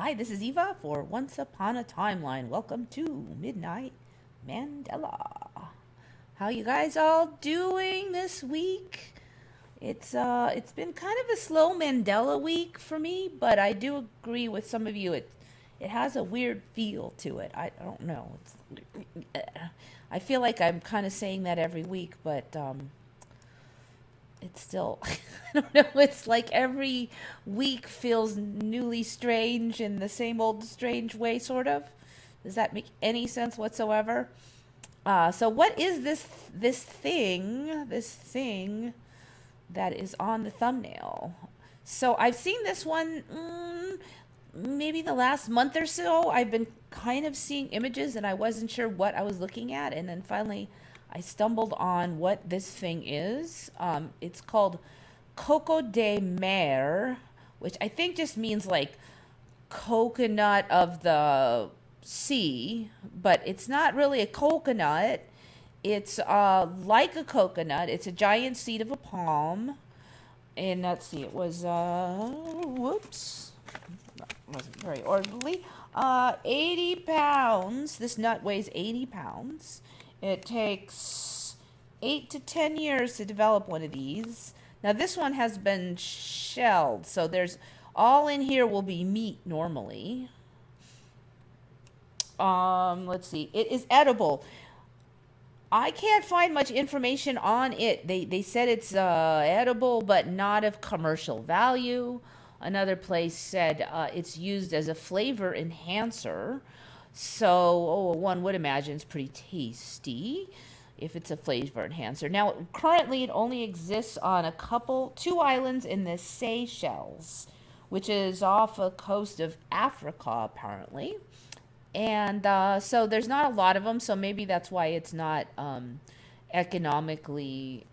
Hi, this is Eva for Once Upon a Timeline. Welcome to Midnight Mandela. How you guys all doing this week? It's been kind of a slow Mandela week for me, but I do agree with some of you. It has a weird feel to it. I don't know. I feel like I'm kind of saying that every week, but it's still, I don't know, it's like every week feels newly strange in the same old strange way, sort of. Does that make any sense whatsoever? So what is this thing that is on the thumbnail? So I've seen this one maybe the last month or so. I've been kind of seeing images and I wasn't sure what I was looking at, and then finally I stumbled on what this thing is. It's called coco de mer, which I think just means like coconut of the sea, but it's not really a coconut. It's like a coconut. It's a giant seed of a palm. And let's see, it was, whoops, wasn't very orderly. 80 pounds. This nut weighs 80 pounds. It takes 8 to 10 years to develop one of these. Now this one has been shelled, so there's all in here will be meat normally. Let's see. It is edible. I can't find much information on it. They said it's edible, but not of commercial value. Another place said it's used as a flavor enhancer. So, one would imagine it's pretty tasty if it's a flavor enhancer. Now, currently it only exists on two islands in the Seychelles, which is off the coast of Africa, apparently. And so there's not a lot of them, so maybe that's why it's not economically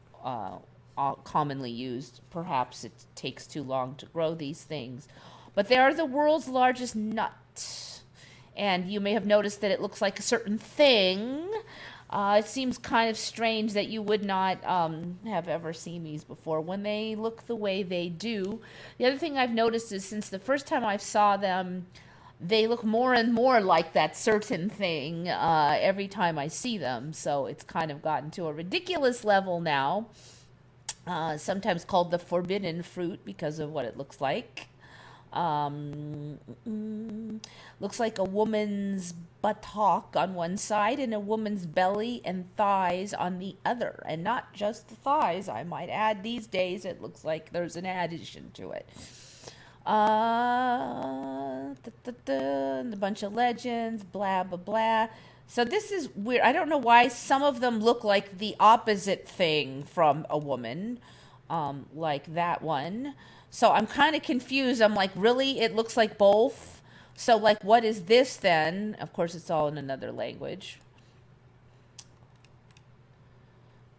commonly used. Perhaps it takes too long to grow these things. But they are the world's largest nut. And you may have noticed that it looks like a certain thing. It seems kind of strange that you would not have ever seen these before when they look the way they do. The other thing I've noticed is since the first time I saw them, they look more and more like that certain thing every time I see them. So it's kind of gotten to a ridiculous level now. Sometimes called the forbidden fruit because of what it looks like. Looks like a woman's buttock on one side and a woman's belly and thighs on the other. And not just the thighs, I might add. These days it looks like there's an addition to it. And a bunch of legends, blah, blah, blah. So this is weird. I don't know why some of them look like the opposite thing from a woman, like that one. So I'm kind of confused. I'm like, really? It looks like both? So, like, what is this then? Of course, it's all in another language.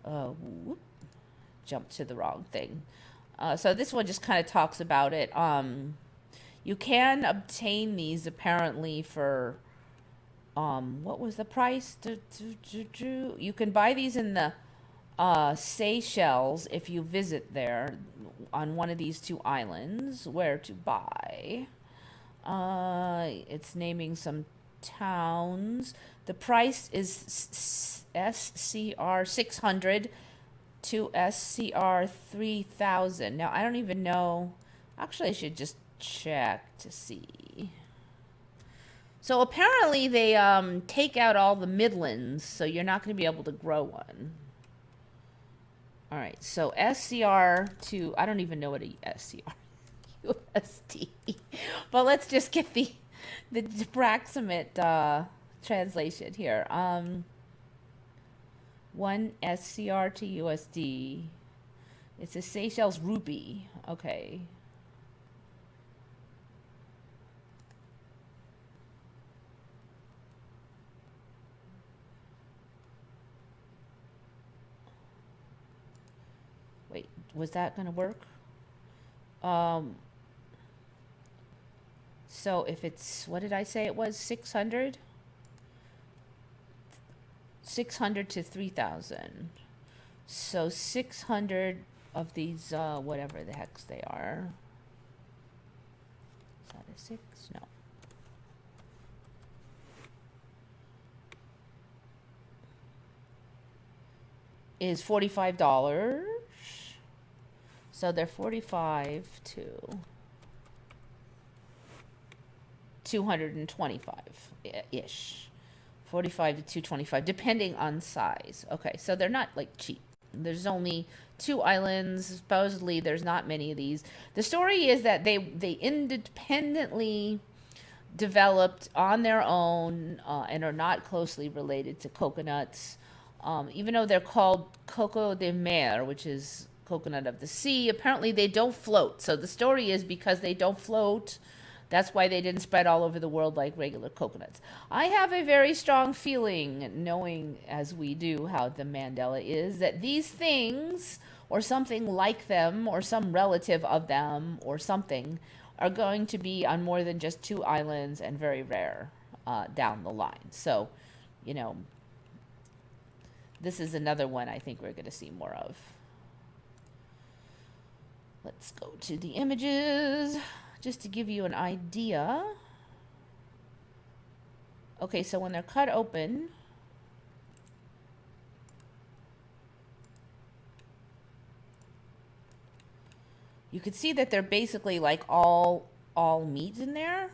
Whoop. Jumped to the wrong thing. So this one just kind of talks about it. You can obtain these apparently for, what was the price? You can buy these in the Seychelles if you visit there on one of these two islands. Where to buy? It's naming some towns. The price is SCR 600 to SCR 3000. Now, I don't even know. Actually, I should just check to see. So apparently they take out all the midlands, so you're not going to be able to grow one. All right, so SCR to, I don't even know what a SCR USD. But let's just get the approximate translation here. 1 SCR to USD. It's a Seychelles rupee. Okay. Wait, was that going to work? So if it's, what did I say it was? 600? 600 to 3000. So 600 of these, whatever the heck they are. Is that a 6? No. is $45. So they're 45 to 225-ish. 45 to 225, depending on size. Okay, so they're not like cheap. There's only 2 islands. Supposedly, there's not many of these. The story is that they independently developed on their own and are not closely related to coconuts. Even though they're called coco de mer, which is coconut of the sea, apparently they don't float. So the story is because they don't float, that's why they didn't spread all over the world like regular coconuts. I have a very strong feeling, knowing as we do how the Mandela is, that these things, or something like them, or some relative of them, or something, are going to be on more than just 2 islands and very rare down the line. So, you know, this is another one I think we're going to see more of. Let's go to the images just to give you an idea. Okay, so when they're cut open, you can see that they're basically like all meat in there.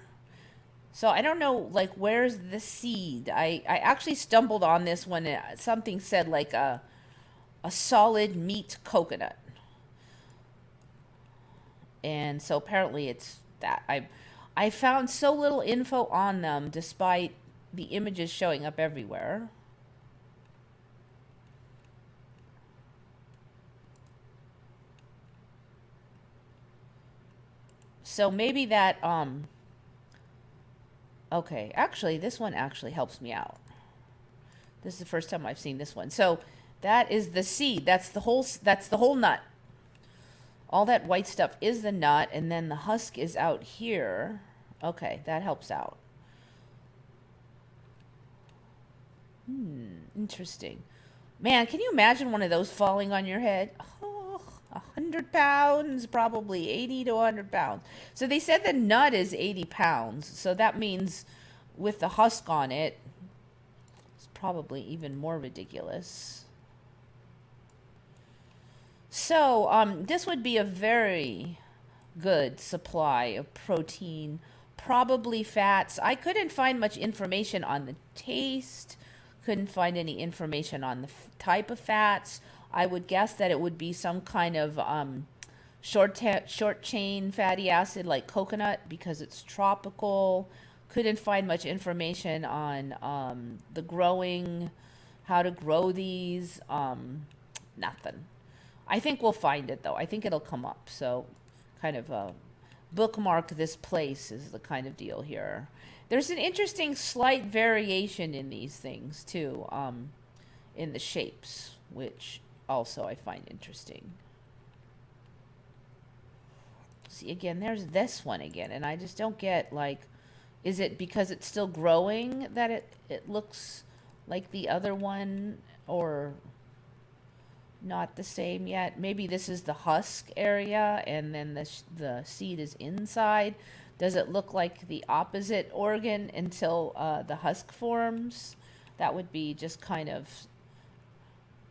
So I don't know, like, where's the seed? I actually stumbled on this when something said like a solid meat coconut. And so apparently it's that. I found so little info on them despite the images showing up everywhere. So maybe that okay, actually this one actually helps me out. This is the first time I've seen this one. So that is the seed. That's the whole nut. All that white stuff is the nut, and then the husk is out here. Okay, that helps out. Interesting. Man, can you imagine one of those falling on your head? Oh, 100 pounds, probably 80 to 100 pounds. So they said the nut is 80 pounds. So that means with the husk on it, it's probably even more ridiculous. So this would be a very good supply of protein, probably fats. I couldn't find much information on the taste, couldn't find any information on the type of fats. I would guess that it would be some kind of short chain fatty acid like coconut because it's tropical. Couldn't find much information on the growing, how to grow these, nothing. I think we'll find it, though. I think it'll come up. So kind of bookmark this place is the kind of deal here. There's an interesting slight variation in these things, too, in the shapes, which also I find interesting. See, again, there's this one again, and I just don't get, like, is it because it's still growing that it looks like the other one, or not the same yet? Maybe this is the husk area and then the seed is inside. Does it look like the opposite organ until the husk forms? That would be just kind of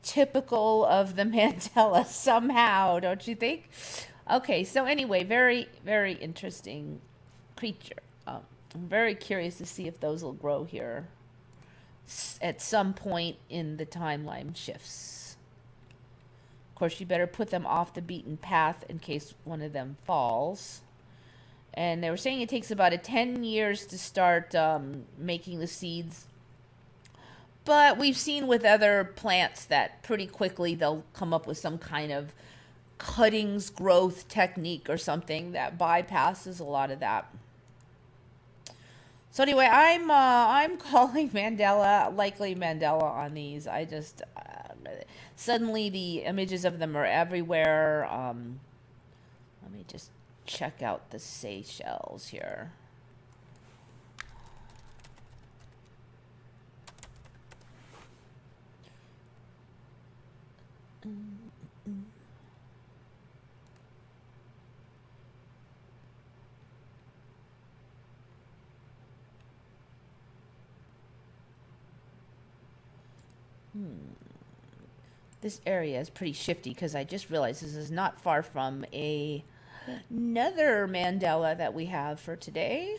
typical of the Mandela somehow, don't you think? Okay, so anyway, very, very interesting creature. I'm very curious to see if those will grow here at some point in the timeline shifts. Of course, you better put them off the beaten path in case one of them falls. And they were saying it takes about 10 years to start making the seeds. But we've seen with other plants that pretty quickly they'll come up with some kind of cuttings growth technique or something that bypasses a lot of that. So anyway, I'm calling likely Mandela on these. I just suddenly the images of them are everywhere. Let me just check out the Seychelles here. This area is pretty shifty because I just realized this is not far from another Mandela that we have for today.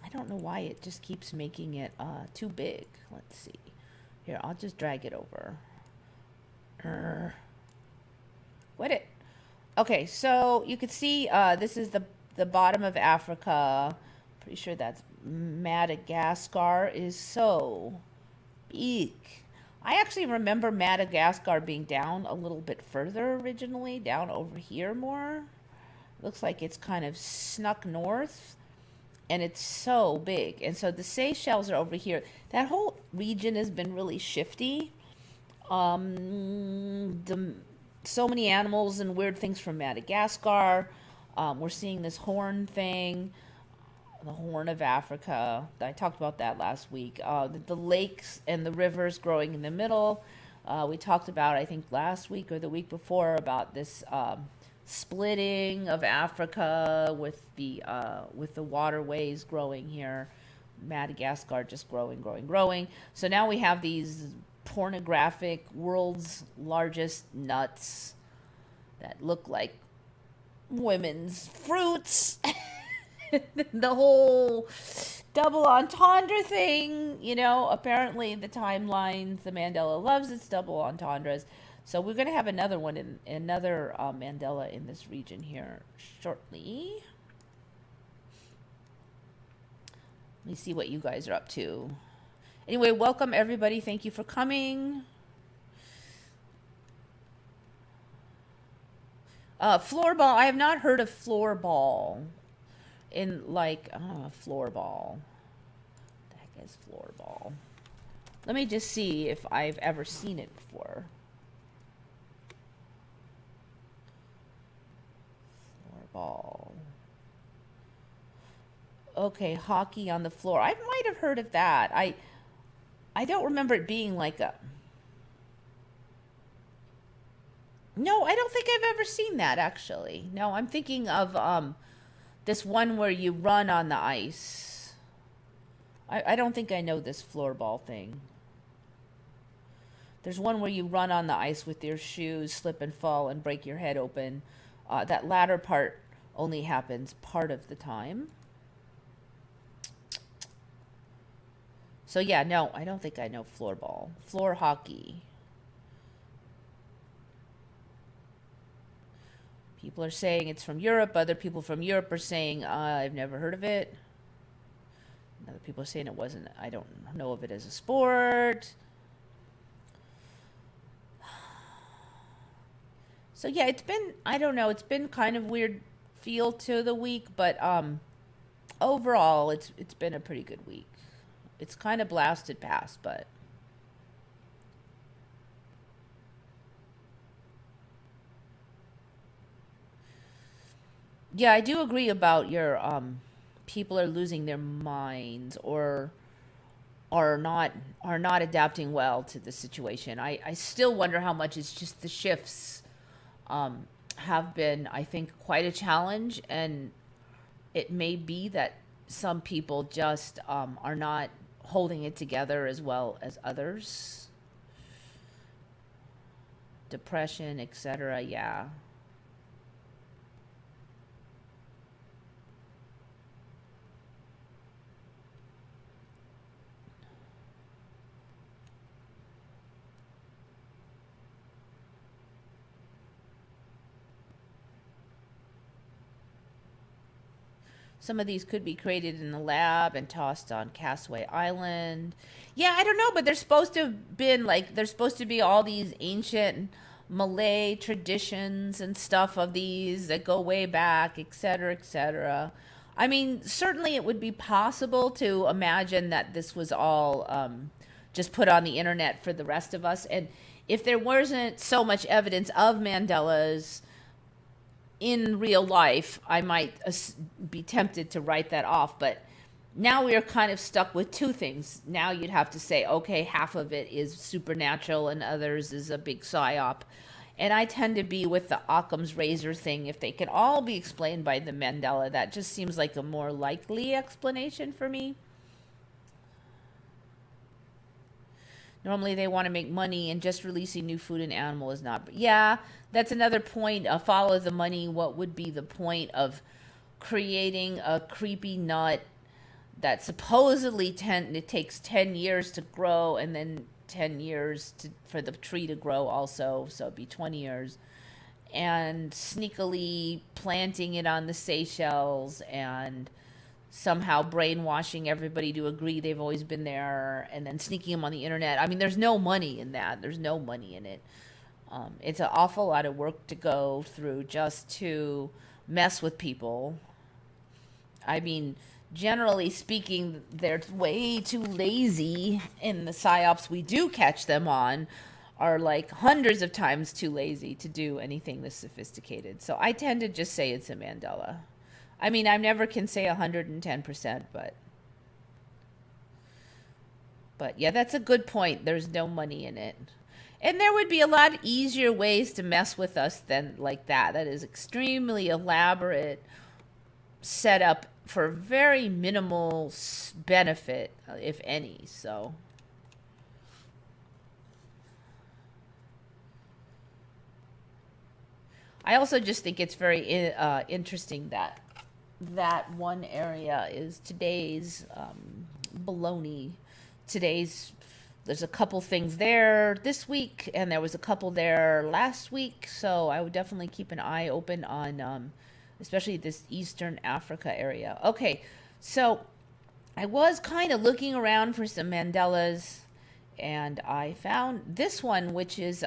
I don't know why it just keeps making it too big. Let's see. Here, I'll just drag it over. What it? Okay, so you can see this is the bottom of Africa. Pretty sure that's Madagascar is so big. I actually remember Madagascar being down a little bit further originally, down over here more. Looks like it's kind of snuck north, and it's so big. And so the Seychelles are over here. That whole region has been really shifty. So many animals and weird things from Madagascar. We're seeing this horn thing. The Horn of Africa. I talked about that last week. The lakes and the rivers growing in the middle. We talked about, I think, last week or the week before about this splitting of Africa with the waterways growing here. Madagascar just growing. So now we have these pornographic, world's largest nuts that look like women's fruits. The whole double entendre thing, you know, apparently the timelines, the Mandela loves its double entendres. So we're going to have another one, another Mandela in this region here shortly. Let me see what you guys are up to. Anyway, welcome everybody. Thank you for coming. Floorball. I have not heard of floorball. In like floorball. What the heck is floorball? Let me just see if I've ever seen it before. Floorball. Okay, hockey on the floor. I might have heard of that. I don't remember it being like a... No, I don't think I've ever seen that actually. No, I'm thinking of this one where you run on the ice. I don't think I know this floorball thing. There's one where you run on the ice with your shoes, slip and fall, and break your head open. That latter part only happens part of the time. So yeah, no, I don't think I know floorball. Floor hockey. People are saying it's from Europe. Other people from Europe are saying, I've never heard of it. And other people are saying it wasn't, I don't know of it as a sport. So yeah, it's been, I don't know, it's been kind of weird feel to the week, but overall, it's been a pretty good week. It's kind of blasted past, but... Yeah, I do agree about your people are losing their minds or are not adapting well to the situation. I still wonder how much it's just the shifts have been, I think, quite a challenge, and it may be that some people just are not holding it together as well as others. Depression, etc. Yeah. Some of these could be created in the lab and tossed on Castaway Island. Yeah, I don't know, but there's supposed to have been, like, there's supposed to be all these ancient Malay traditions and stuff of these that go way back, etc., etc. I mean, certainly it would be possible to imagine that this was all just put on the internet for the rest of us. And if there wasn't so much evidence of Mandela's in real life, I might be tempted to write that off. But now we are kind of stuck with two things. Now you'd have to say, okay, half of it is supernatural and others is a big psyop. And I tend to be with the Occam's razor thing. If they can all be explained by the Mandela, that just seems like a more likely explanation for me. Normally they want to make money, and just releasing new food and animal is not. But yeah, that's another point. Follow the money. What would be the point of creating a creepy nut that supposedly it takes 10 years to grow, and then 10 years for the tree to grow also, so it'd be 20 years, and sneakily planting it on the Seychelles and somehow brainwashing everybody to agree they've always been there, and then sneaking them on the internet. I mean, there's no money in that. There's no money in it. It's an awful lot of work to go through just to mess with people. I mean, generally speaking, they're way too lazy, and the psyops we do catch them on are like hundreds of times too lazy to do anything this sophisticated. So I tend to just say it's a Mandela. I mean, I never can say 110%, but yeah, that's a good point. There's no money in it. And there would be a lot easier ways to mess with us than like that. That is extremely elaborate setup for very minimal benefit, if any. So I also just think it's very interesting that that one area is today's baloney. There's a couple things there this week, and there was a couple there last week. So I would definitely keep an eye open on especially this Eastern Africa area. Okay, so I was kind of looking around for some Mandelas, and I found this one, which is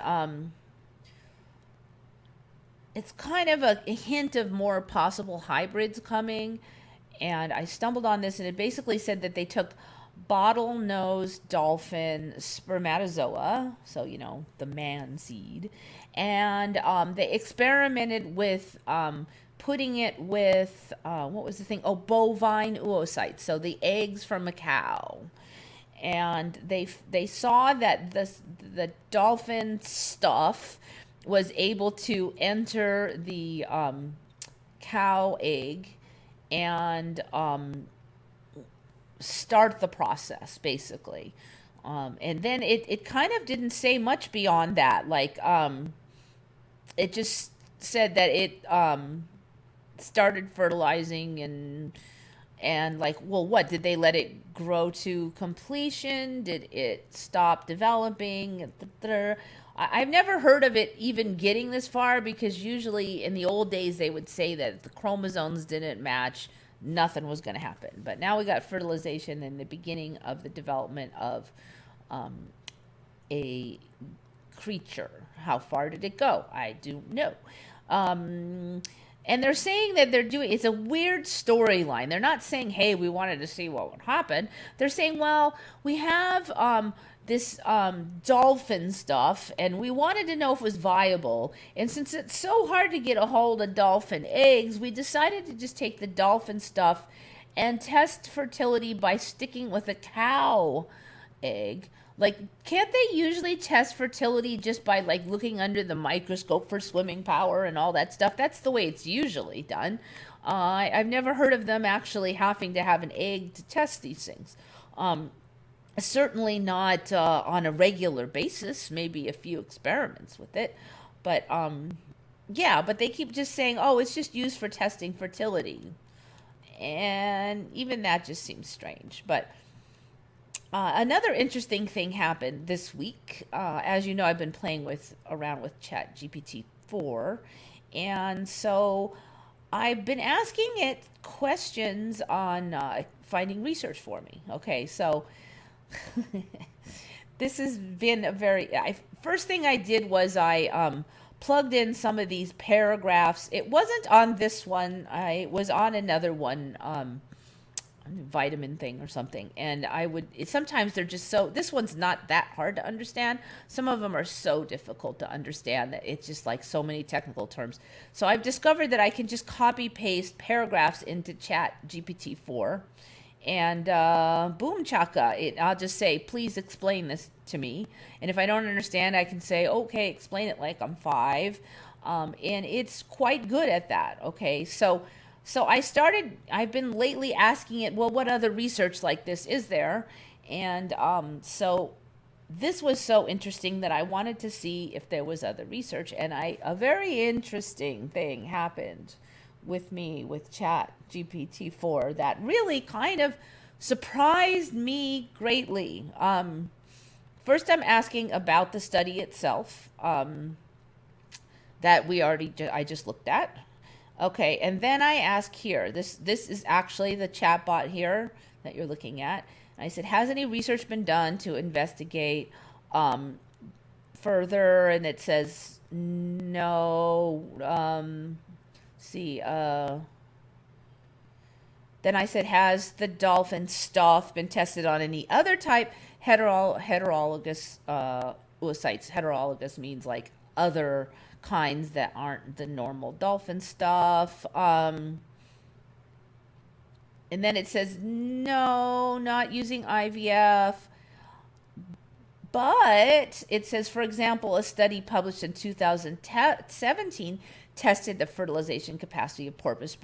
it's kind of a hint of more possible hybrids coming. And I stumbled on this, and it basically said that they took bottlenose dolphin spermatozoa, so the man seed, and they experimented with putting it with what was the thing? Oh, bovine oocytes, so the eggs from a cow. And they saw that the dolphin stuff was able to enter the cow egg and start the process, basically. And then it kind of didn't say much beyond that. Like, it just said that it started fertilizing and like, well, what? Did they let it grow to completion? Did it stop developing? I've never heard of it even getting this far, because usually in the old days they would say that if the chromosomes didn't match, nothing was going to happen. But now we got fertilization and the beginning of the development of a creature. How far did it go? I don't know. And they're saying that it's a weird storyline. They're not saying, hey, we wanted to see what would happen. They're saying, well, we have this dolphin stuff, and we wanted to know if it was viable. And since it's so hard to get a hold of dolphin eggs, we decided to just take the dolphin stuff and test fertility by sticking with a cow egg. Like, can't they usually test fertility just by like looking under the microscope for swimming power and all that stuff? That's the way it's usually done. I've never heard of them actually having to have an egg to test these things. Certainly not on a regular basis, maybe a few experiments with it. But yeah, but they keep just saying, oh, it's just used for testing fertility. And even that just seems strange. But another interesting thing happened this week. As you know, I've been playing around with ChatGPT-4. And so I've been asking it questions on finding research for me. Okay, so this has been first thing I did was I plugged in some of these paragraphs. It wasn't on this one. I was on another one, vitamin thing or something. And sometimes they're just this one's not that hard to understand. Some of them are so difficult to understand that it's just like so many technical terms. So I've discovered that I can just copy paste paragraphs into ChatGPT-4. And boom chaka, I'll just say, please explain this to me. And if I don't understand, I can say, okay, explain it like I'm 5. And it's quite good at that. Okay, so I've been lately asking it, well, what other research like this is there? And so this was so interesting that I wanted to see if there was other research, and a very interesting thing happened with me with Chat GPT-4 that really kind of surprised me greatly. First, I'm asking about the study itself that I just looked at. Okay, and then I ask here, this is actually the chatbot here that you're looking at. And I said, has any research been done to investigate further? And it says no. Then I said, has the dolphin stuff been tested on any other type heterologous oocytes? Heterologous means like other kinds that aren't the normal dolphin stuff. And then it says, no, not using IVF. But it says, for example, a study published in 2017 tested the fertilization capacity of porpoise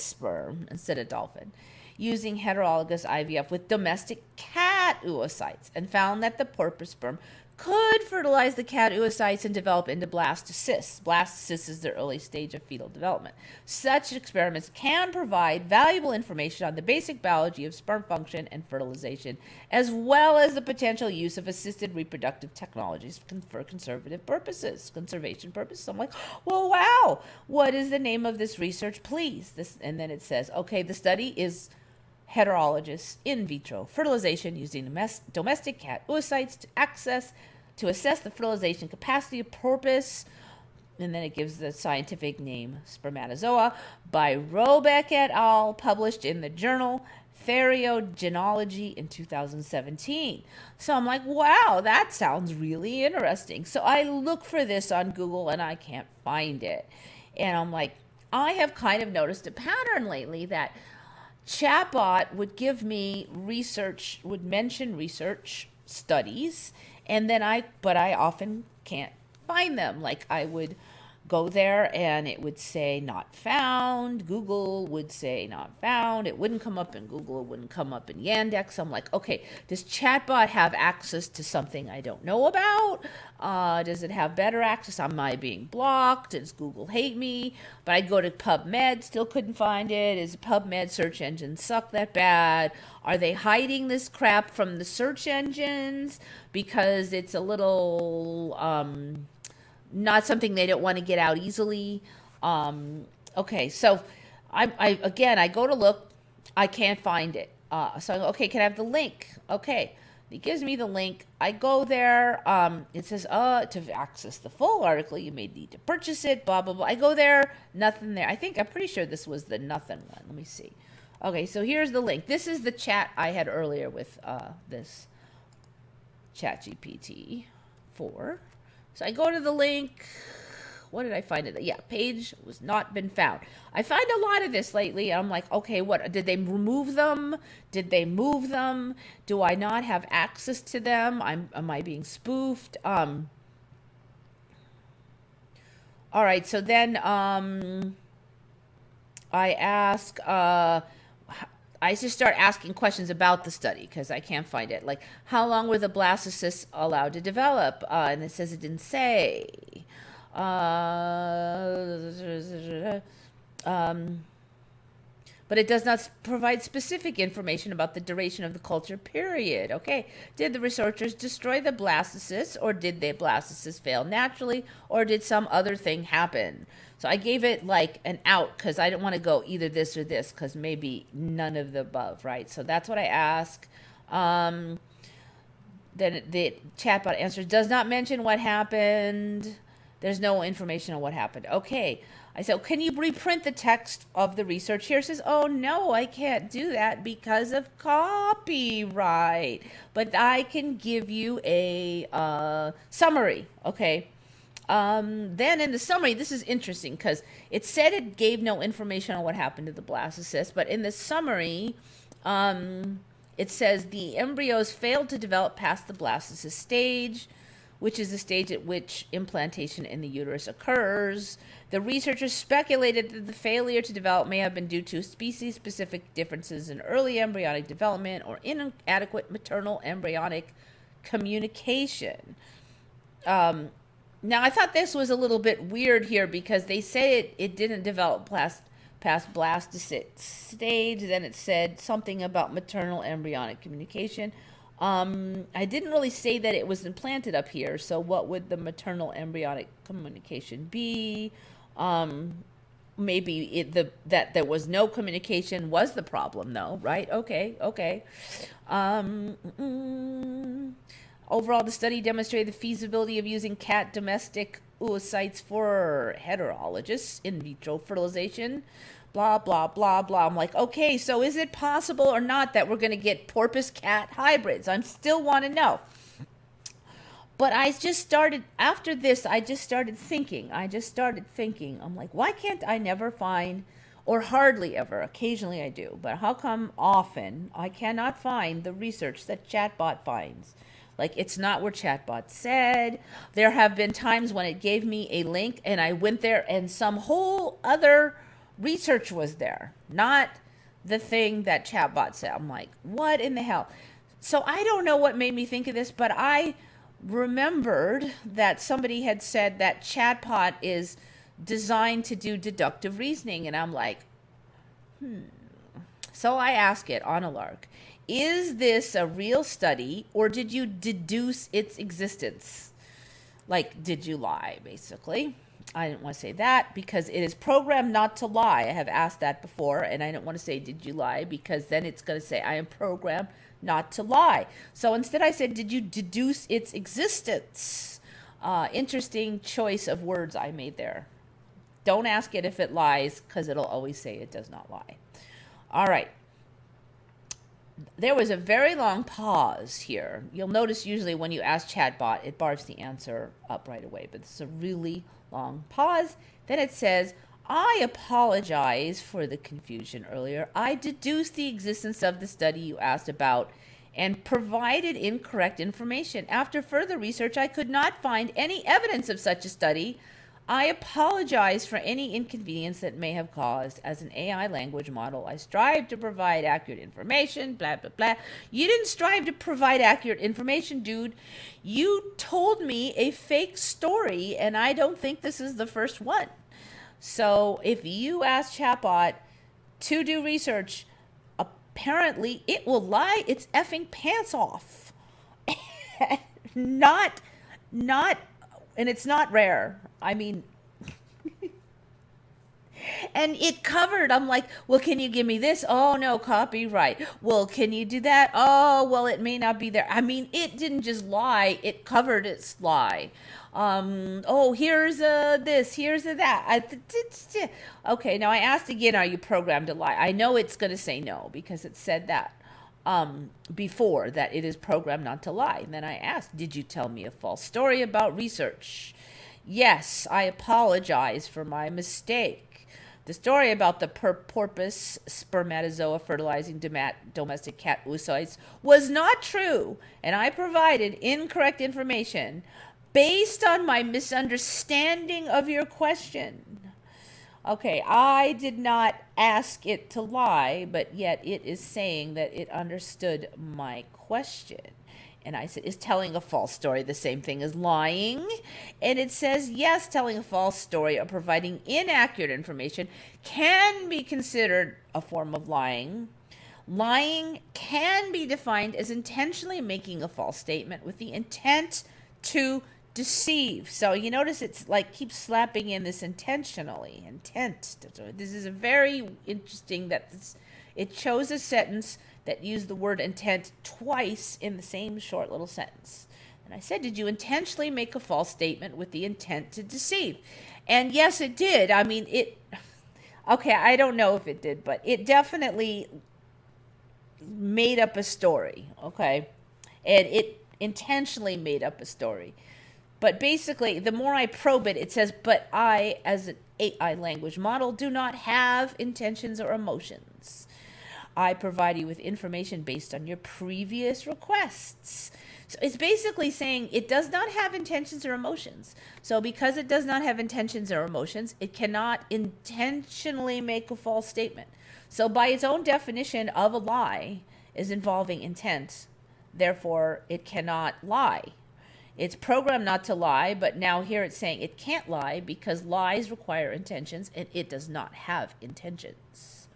sperm instead of dolphin, using heterologous IVF with domestic cat oocytes, and found that the porpoise sperm could fertilize the cat oocytes and develop into blastocysts. Blastocysts is the early stage of fetal development. Such experiments can provide valuable information on the basic biology of sperm function and fertilization, as well as the potential use of assisted reproductive technologies for conservation purposes. So I'm like, well, wow, what is the name of this research, please? And then it says, okay, the study is heterologous in vitro fertilization using domestic cat oocytes to assess the fertilization capacity of porpoise, and then it gives the scientific name spermatozoa, by Robeck et al., published in the journal Theriogenology in 2017. So I'm like, wow, that sounds really interesting. So I look for this on Google and I can't find it. And I'm like, I have kind of noticed a pattern lately that chatbot would give me research, would mention research studies, and then I often can't find them. Like I would go there and it would say not found. Google would say not found. It wouldn't come up in Google. It wouldn't come up in Yandex. I'm like, okay, does chatbot have access to something I don't know about? Does it have better access? Am I being blocked? Does Google hate me? But I go to PubMed, still couldn't find it. Is PubMed search engine suck that bad? Are they hiding this crap from the search engines because it's a little not something they don't want to get out easily? Okay, so I go to look, I can't find it. So I go, okay, can I have the link? Okay, it gives me the link. I go there. It says, to access the full article, you may need to purchase it, blah, blah, blah. I go there, nothing there. I'm pretty sure this was the nothing one. Let me see. Okay, so here's the link. This is the chat I had earlier with this Chat GPT-4. So I go to the link. What did I find it? Yeah, page was not been found. I find a lot of this lately. I'm like, okay, what did they remove them? Did they move them? Do I not have access to them? Am I being spoofed? All right, so then I ask. I just start asking questions about the study because I can't find it. Like, how long were the blastocysts allowed to develop? And it says it didn't say. But it does not provide specific information about the duration of the culture period. Okay, did the researchers destroy the blastocysts, or did the blastocysts fail naturally, or did some other thing happen? So I gave it like an out because I didn't want to go either this or this because maybe none of the above, right? So that's what I ask. Then the chatbot answers, does not mention what happened. There's no information on what happened. Okay. I said, can you reprint the text of the research here? It says, oh, no, I can't do that because of copyright. But I can give you a summary, okay? Then in the summary, this is interesting because it said it gave no information on what happened to the blastocyst, but in the summary, it says the embryos failed to develop past the blastocyst stage, which is the stage at which implantation in the uterus occurs. The researchers speculated that the failure to develop may have been due to species-specific differences in early embryonic development or inadequate maternal embryonic communication. Now, I thought this was a little bit weird here because they say it didn't develop past blastocyst stage. Then it said something about maternal embryonic communication. I didn't really say that it was implanted up here, so what would the maternal embryonic communication be? Maybe that there was no communication was the problem, though, right? Okay. Overall, the study demonstrated the feasibility of using cat domestic oocytes for heterologous in vitro fertilization. Blah, blah, blah, blah. I'm like, okay, so is it possible or not that we're going to get porpoise cat hybrids? I still want to know. But after this, I just started thinking. I'm like, why can't I never find, or hardly ever, occasionally I do, but how come often I cannot find the research that chatbot finds? Like, it's not where chatbot said. There have been times when it gave me a link and I went there and some whole other research was there, not the thing that chatbot said. I'm like, what in the hell? So I don't know what made me think of this, but I remembered that somebody had said that chatbot is designed to do deductive reasoning, and I'm like, So I ask it on a lark, is this a real study or did you deduce its existence? Like, did you lie, basically? I didn't want to say that because it is programmed not to lie. I have asked that before, and I didn't want to say, did you lie? Because then it's going to say, I am programmed not to lie. So instead I said, did you deduce its existence? Interesting choice of words I made there. Don't ask it if it lies, because it'll always say it does not lie. All right. There was a very long pause here. You'll notice usually when you ask chatbot, it barfs the answer up right away, but this is a really long pause. Then it says, I apologize for the confusion earlier. I deduced the existence of the study you asked about and provided incorrect information. After further research, I could not find any evidence of such a study. I apologize for any inconvenience that may have caused. As an AI language model, I strive to provide accurate information, blah, blah, blah. You didn't strive to provide accurate information, dude. You told me a fake story, and I don't think this is the first one. So if you ask chatbot to do research, apparently it will lie its effing pants off. Not, and it's not rare. I mean, and it covered, I'm like, well, can you give me this? Oh, no, copyright. Well, can you do that? Oh, well, it may not be there. I mean, it didn't just lie, it covered its lie. Oh, here's this, here's that. Okay, now I asked again, are you programmed to lie? I know it's going to say no because it said that before, that it is programmed not to lie. And then I asked, did you tell me a false story about research? Yes, I apologize for my mistake. The story about the porpoise spermatozoa fertilizing domestic cat oocytes was not true, and I provided incorrect information based on my misunderstanding of your question. Okay, I did not ask it to lie, but yet it is saying that it understood my question. And I said, is telling a false story the same thing as lying? And it says, yes, telling a false story or providing inaccurate information can be considered a form of lying. Lying can be defined as intentionally making a false statement with the intent to deceive. So you notice it's like keeps slapping in this intentionally. Intent. This is a very interesting that it chose a sentence that used the word intent twice in the same short little sentence. And I said, did you intentionally make a false statement with the intent to deceive? And yes, it did. I mean, okay, I don't know if it did, but it definitely made up a story, okay? And it intentionally made up a story. But basically, the more I probe it, it says, but I, as an AI language model, do not have intentions or emotions. I provide you with information based on your previous requests. So it's basically saying it does not have intentions or emotions. So because it does not have intentions or emotions, it cannot intentionally make a false statement. So by its own definition of a lie is involving intent, therefore it cannot lie. It's programmed not to lie, but now here it's saying it can't lie because lies require intentions and it does not have intentions.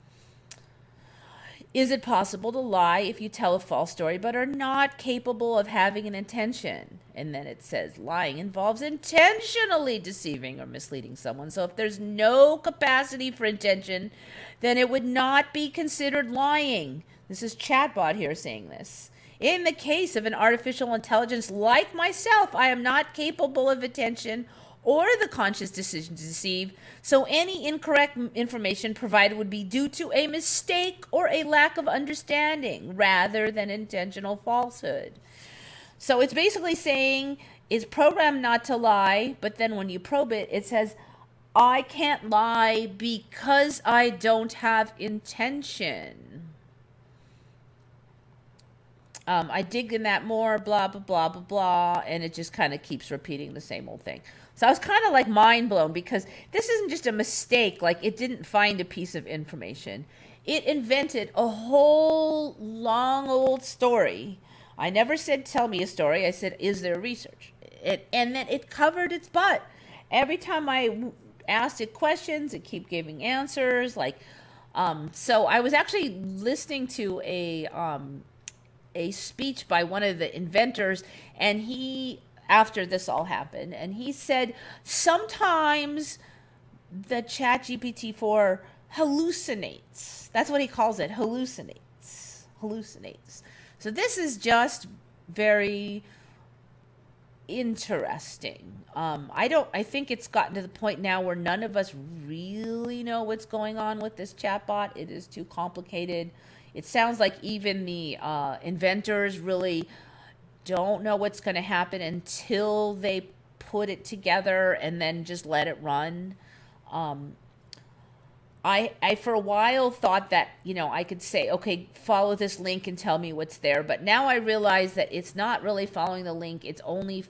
Is it possible to lie if you tell a false story but are not capable of having an intention? And then it says lying involves intentionally deceiving or misleading someone. So if there's no capacity for intention, then it would not be considered lying. This is Chatbot here saying this. In the case of an artificial intelligence like myself, I am not capable of attention or the conscious decision to deceive, so any incorrect information provided would be due to a mistake or a lack of understanding rather than intentional falsehood. So it's basically saying it's programmed not to lie, but then when you probe it, it says, I can't lie because I don't have intention. I dig in that more, blah, blah, blah, blah, blah, and it just kind of keeps repeating the same old thing. So I was kind of like mind blown because this isn't just a mistake, like it didn't find a piece of information. It invented a whole long old story. I never said, tell me a story. I said, is there research? And then it covered its butt. Every time I asked it questions, it kept giving answers. So I was actually listening to a speech by one of the inventors, and he, after this all happened, and he said sometimes the ChatGPT-4 hallucinates. That's what he calls it, hallucinates. So this is just very interesting. I think it's gotten to the point now where none of us really know what's going on with this chatbot. It is too complicated. It sounds like even the inventors really don't know what's going to happen until they put it together and then just let it run. I for a while thought that, I could say, okay, follow this link and tell me what's there. But now I realize that it's not really following the link. It's only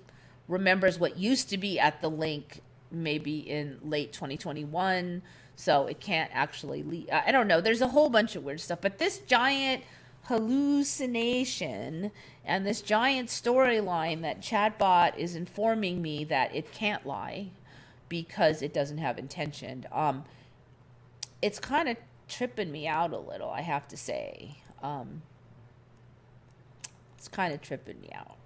remembers what used to be at the link maybe in late 2021. So it can't actually I don't know. There's a whole bunch of weird stuff. But this giant hallucination and this giant storyline that Chatbot is informing me that it can't lie because it doesn't have intention. It's kind of tripping me out a little, I have to say. It's kind of tripping me out.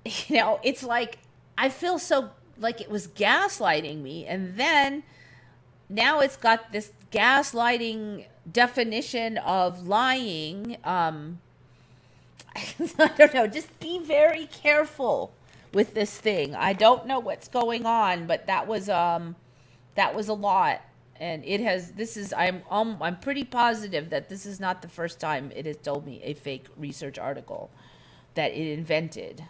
It's like I feel so like it was gaslighting me, and then now it's got this gaslighting definition of lying. I don't know, just be very careful with this thing. I don't know what's going on, but that was a lot, and I'm pretty positive that this is not the first time it has told me a fake research article that it invented.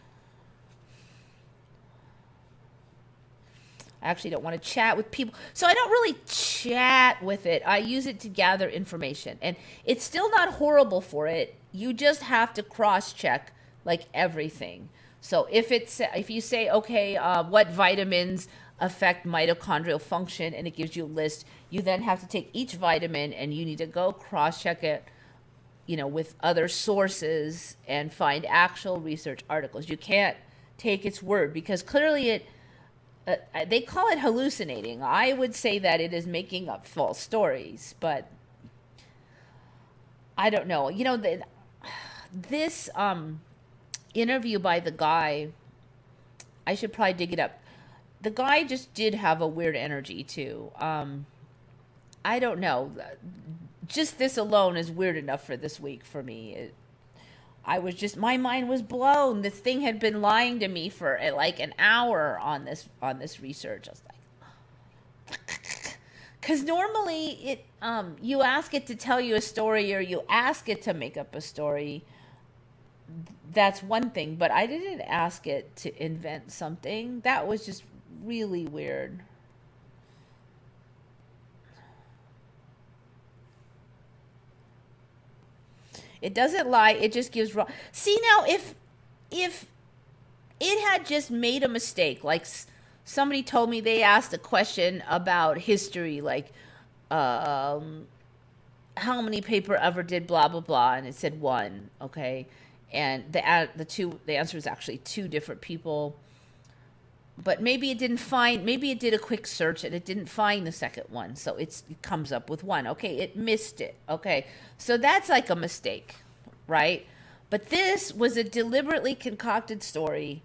I actually don't want to chat with people. So I don't really chat with it. I use it to gather information. And it's still not horrible for it. You just have to cross-check like everything. So if you say, okay, what vitamins affect mitochondrial function, and it gives you a list, you then have to take each vitamin and you need to go cross-check it, with other sources and find actual research articles. You can't take its word because clearly they call it hallucinating. I would say that it is making up false stories, but I don't know. This interview by the guy, I should probably dig it up. The guy just did have a weird energy too. I don't know. Just this alone is weird enough for this week for me. My mind was blown. This thing had been lying to me for like an hour on this research. I was like, because normally you ask it to tell you a story or you ask it to make up a story. That's one thing, but I didn't ask it to invent something. That was just really weird. It doesn't lie. It just gives raw. See, now, if it had just made a mistake, like somebody told me they asked a question about history, like, how many paper ever did blah blah blah, and it said one. Okay, and the answer was actually two different people, but maybe it didn't find, maybe it did a quick search and it didn't find the second one, so it comes up with one. Okay, it missed it. Okay, so that's like a mistake, right? But this was a deliberately concocted story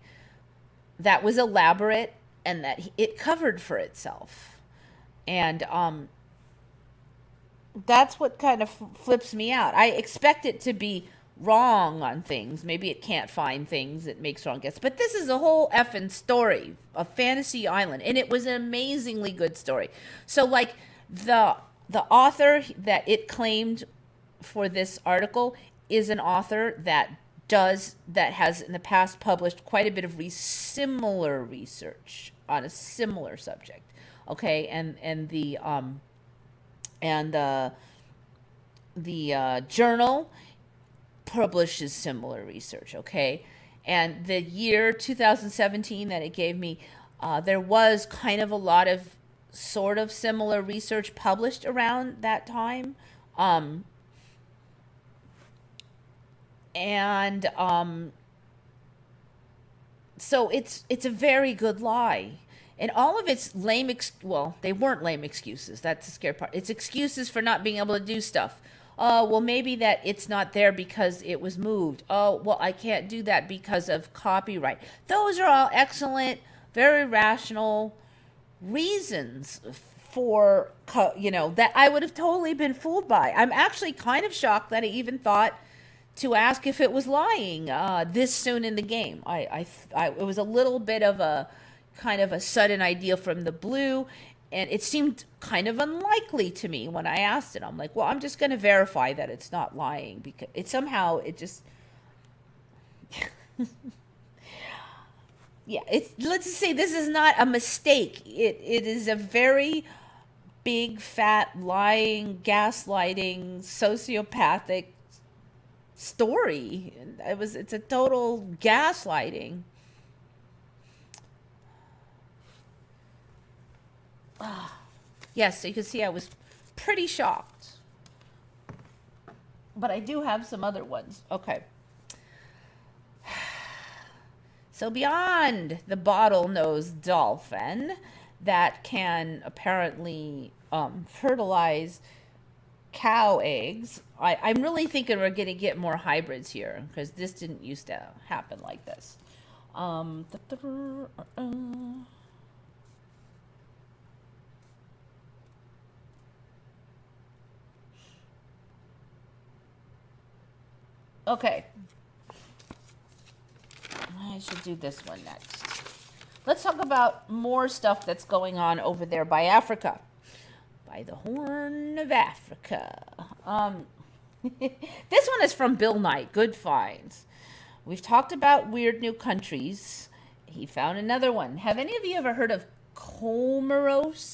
that was elaborate and that it covered for itself. And that's what kind of flips me out. I expect it to be wrong on things. Maybe it can't find things, it makes wrong guesses. But this is a whole effing story, a fantasy island, and it was an amazingly good story. So like the author that it claimed for this article is an author that has in the past published quite a bit of similar research on a similar subject. Okay, and the journal publishes similar research. Okay, and the year 2017 that it gave me, there was kind of a lot of sort of similar research published around that time. So it's a very good lie. And all of its lame, well, they weren't lame excuses. That's the scary part. It's excuses for not being able to do stuff. Oh, well, maybe that it's not there because it was moved. Oh, well, I can't do that because of copyright. Those are all excellent, very rational reasons for, that I would have totally been fooled by. I'm actually kind of shocked that I even thought to ask if it was lying this soon in the game. It was a little bit of a kind of a sudden idea from the blue, and it seemed kind of unlikely to me when I asked it. I'm like, well, I'm just going to verify that it's not lying, because it just yeah, let's just say this is not a mistake. It is a very big, fat, lying, gaslighting, sociopathic story. It's a total gaslighting. Yes, so you can see I was pretty shocked. But I do have some other ones. Okay. So beyond the bottlenose dolphin that can apparently fertilize cow eggs, I'm really thinking we're going to get more hybrids here, because this didn't used to happen like this. Okay. I should do this one next. Let's talk about more stuff that's going on over there by Africa. By the Horn of Africa. This one is from Bill Knight. Good finds. We've talked about weird new countries. He found another one. Have any of you ever heard of Comoros?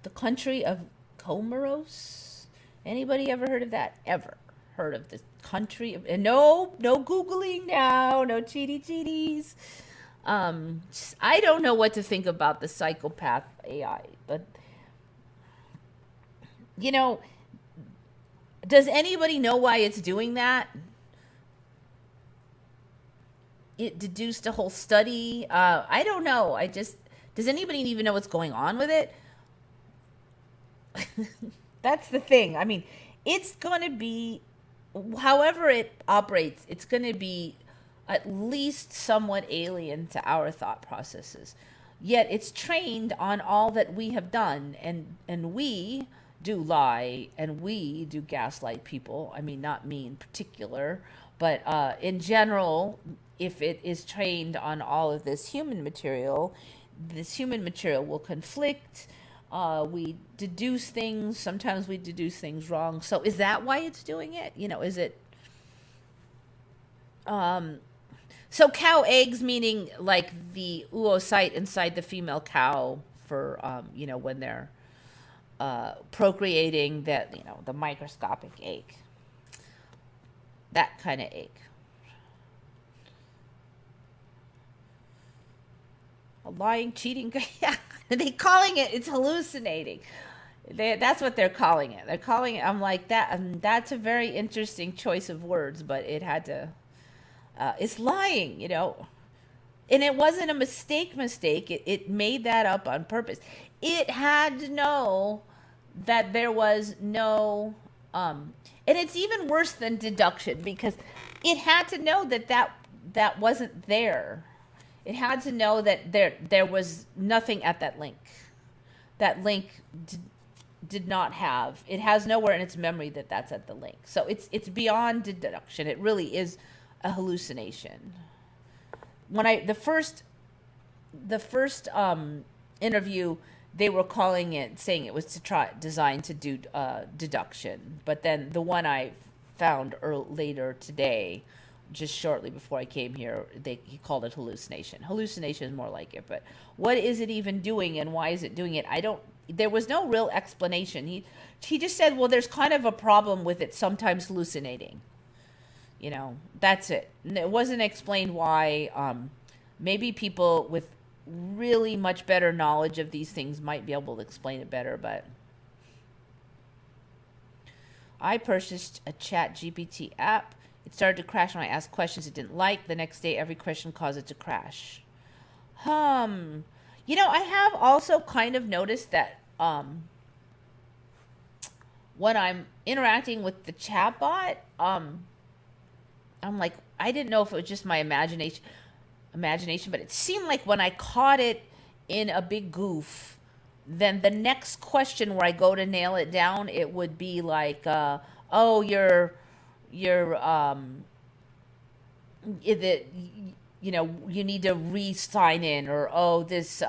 The country of Comoros? Anybody ever heard of that? Ever heard of this country? And no Googling now. No cheaties. I don't know what to think about the psychopath AI, but does anybody know why it's doing that? It deduced a whole study. I don't know. Does anybody even know what's going on with it? That's the thing. I mean, it's going to be, however it operates, it's going to be at least somewhat alien to our thought processes. Yet it's trained on all that we have done, and we do lie, and we do gaslight people. I mean, not me in particular, but in general, if it is trained on all of this human material will conflict. We deduce things. Sometimes we deduce things wrong. So is that why it's doing it? Is it... So cow eggs, meaning like the oocyte inside the female cow for, when they're procreating, that, the microscopic egg. That kind of egg. A lying, cheating... Yeah, they calling it's hallucinating. That's what they're calling it. They're calling it. I'm like that. That's a very interesting choice of words, but it had to. It's lying, and it wasn't a mistake. It made that up on purpose. It had to know that there was no, and it's even worse than deduction because it had to know that wasn't there. It had to know that there was nothing at that link. That link did not have. It has nowhere in its memory that that's at the link. So it's beyond deduction. It really is a hallucination. When the first interview, they were saying it was designed to do deduction, but then the one I found later today, just shortly before I came here, he called it hallucination. Hallucination is more like it, but what is it even doing and why is it doing it? There was no real explanation. He just said, well, there's kind of a problem with it sometimes hallucinating. That's it. And it wasn't explained why. Maybe people with really much better knowledge of these things might be able to explain it better, but I purchased a Chat GPT app. It started to crash when I asked questions it didn't like. The next day, every question caused it to crash. I have also kind of noticed that when I'm interacting with the chatbot, I'm like, I didn't know if it was just my imagination, but it seemed like when I caught it in a big goof, then the next question where I go to nail it down, it would be like, oh, you need to re-sign in, or oh, this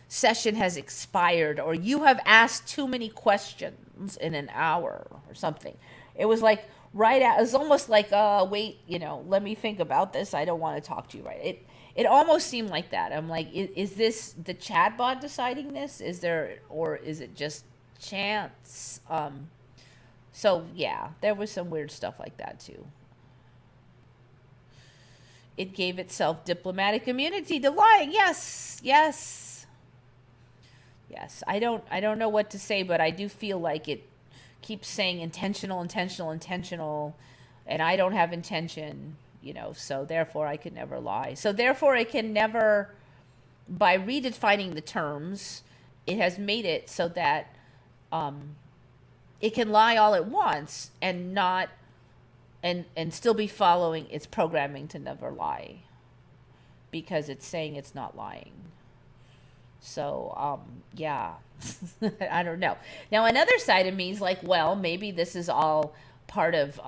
session has expired, or you have asked too many questions in an hour, or something. It was like it was almost like, wait, let me think about this. I don't want to talk to you right. It almost seemed like that. I'm like, is this the chatbot deciding this? Or is it just chance? So yeah, there was some weird stuff like that too. It gave itself diplomatic immunity to lying. Yes. I don't know what to say, but I do feel like it keeps saying intentional, and I don't have intention, so therefore I could never lie. So therefore it can never, by redefining the terms, it has made it so that it can lie all at once and not and still be following its programming to never lie, because it's saying it's not lying. So yeah. I don't know. Now another side of me is like, well, maybe this is all part of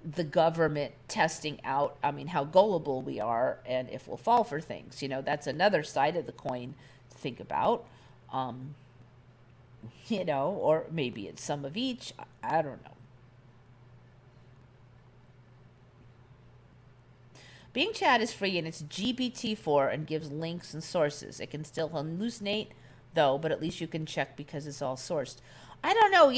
the government testing out, how gullible we are and if we'll fall for things. That's another side of the coin to think about. Or maybe it's some of each. I don't know. Bing Chat is free and it's GPT-4 and gives links and sources. It can still hallucinate, though, but at least you can check because it's all sourced. I don't know.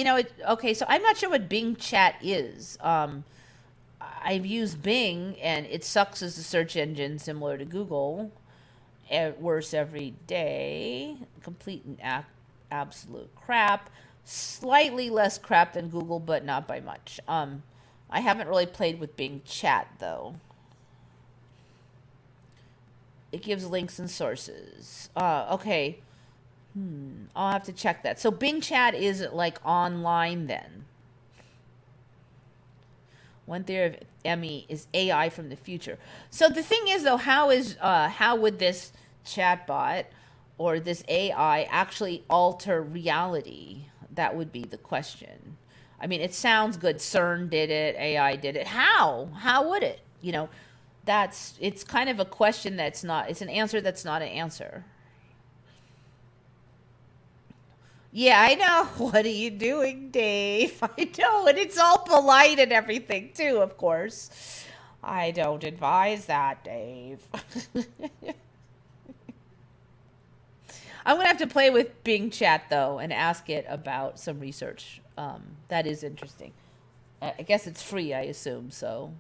Okay, so I'm not sure what Bing Chat is. I've used Bing, and it sucks as a search engine similar to Google. Worse every day. Complete and absolute crap. Slightly less crap than Google, but not by much. I haven't really played with Bing Chat, though. It gives links and sources. Okay. I'll have to check that. So Bing Chat is like online then. One theory of Emmy is AI from the future. So the thing is, though, how would this chatbot or this AI actually alter reality? That would be the question. It sounds good. CERN did it. AI did it. How? How would it? It's kind of a question it's an answer that's not an answer. Yeah, I know. What are you doing, Dave? I know, and it's all polite and everything, too, of course. I don't advise that, Dave. I'm going to have to play with Bing Chat, though, and ask it about some research. That is interesting. I guess it's free, I assume, so.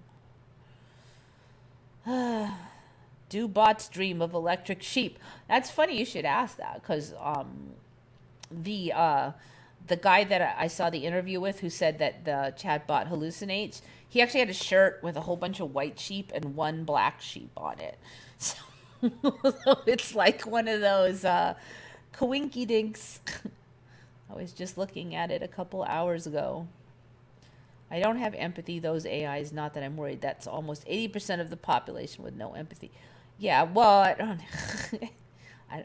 Do bots dream of electric sheep? That's funny you should ask that, because the guy that I saw the interview with, who said that the chatbot hallucinates, he actually had a shirt with a whole bunch of white sheep and one black sheep on it. So it's like one of those coinky dinks. I was just looking at it a couple hours ago. I don't have empathy, those AIs, not that I'm worried. That's almost 80% of the population with no empathy. Yeah, well, I don't,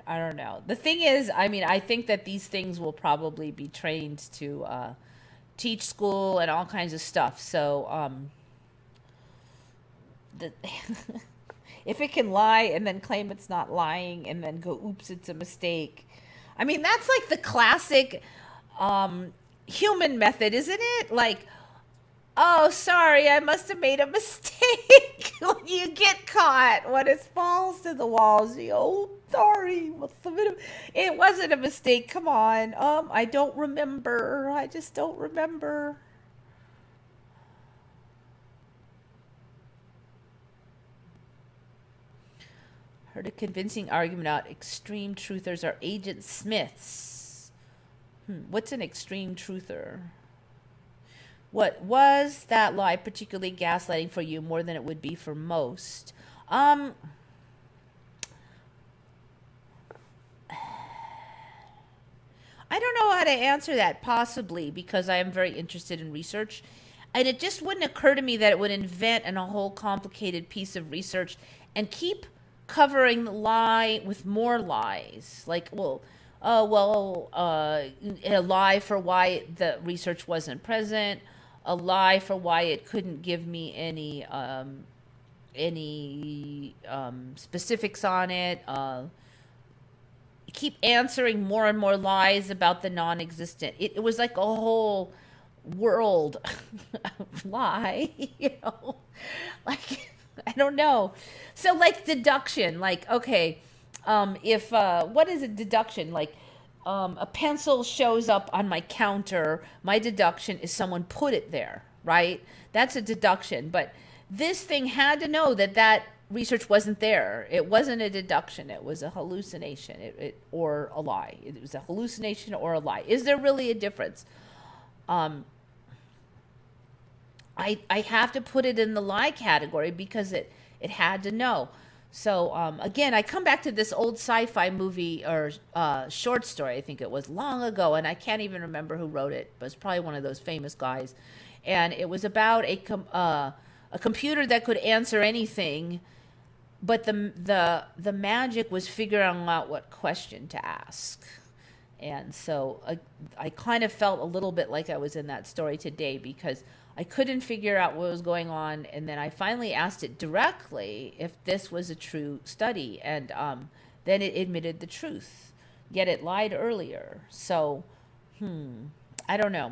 I don't know. The thing is, I mean, I think that these things will probably be trained to teach school and all kinds of stuff. So the, if it can lie and then claim it's not lying and then go, oops, it's a mistake. I mean, that's like the classic human method, isn't it? Like, oh, sorry, I must have made a mistake. When you get caught, when it falls to the walls, you go, oh, sorry, it wasn't a mistake. Come on. I don't remember. I just don't remember. Heard a convincing argument out. Extreme truthers are agent Smiths. What's an extreme truther? What was that lie particularly gaslighting for you more than it would be for most? I don't know how to answer that, possibly because I am very interested in research. And it just wouldn't occur to me that it would invent a whole complicated piece of research and keep covering the lie with more lies. Like, well, a lie for why the research wasn't present, a lie for why it couldn't give me any specifics on it. Keep answering more and more lies about the non-existent. It was like a whole world of lie, like, I don't know. So like deduction, like, okay, if what is a deduction? Like, a pencil shows up on my counter, my deduction is someone put it there, right? That's a deduction. But this thing had to know that research wasn't there. It wasn't a deduction. It was a hallucination or a lie. It was a hallucination or a lie. Is there really a difference? I have to put it in the lie category because it had to know. So again, I come back to this old sci-fi movie or short story, I think it was long ago, and I can't even remember who wrote it, but it's probably one of those famous guys. And it was about a computer that could answer anything, but the magic was figuring out what question to ask. And so I kind of felt a little bit like I was in that story today because I couldn't figure out what was going on, and then I finally asked it directly if this was a true study, and then it admitted the truth, yet it lied earlier. So, I don't know.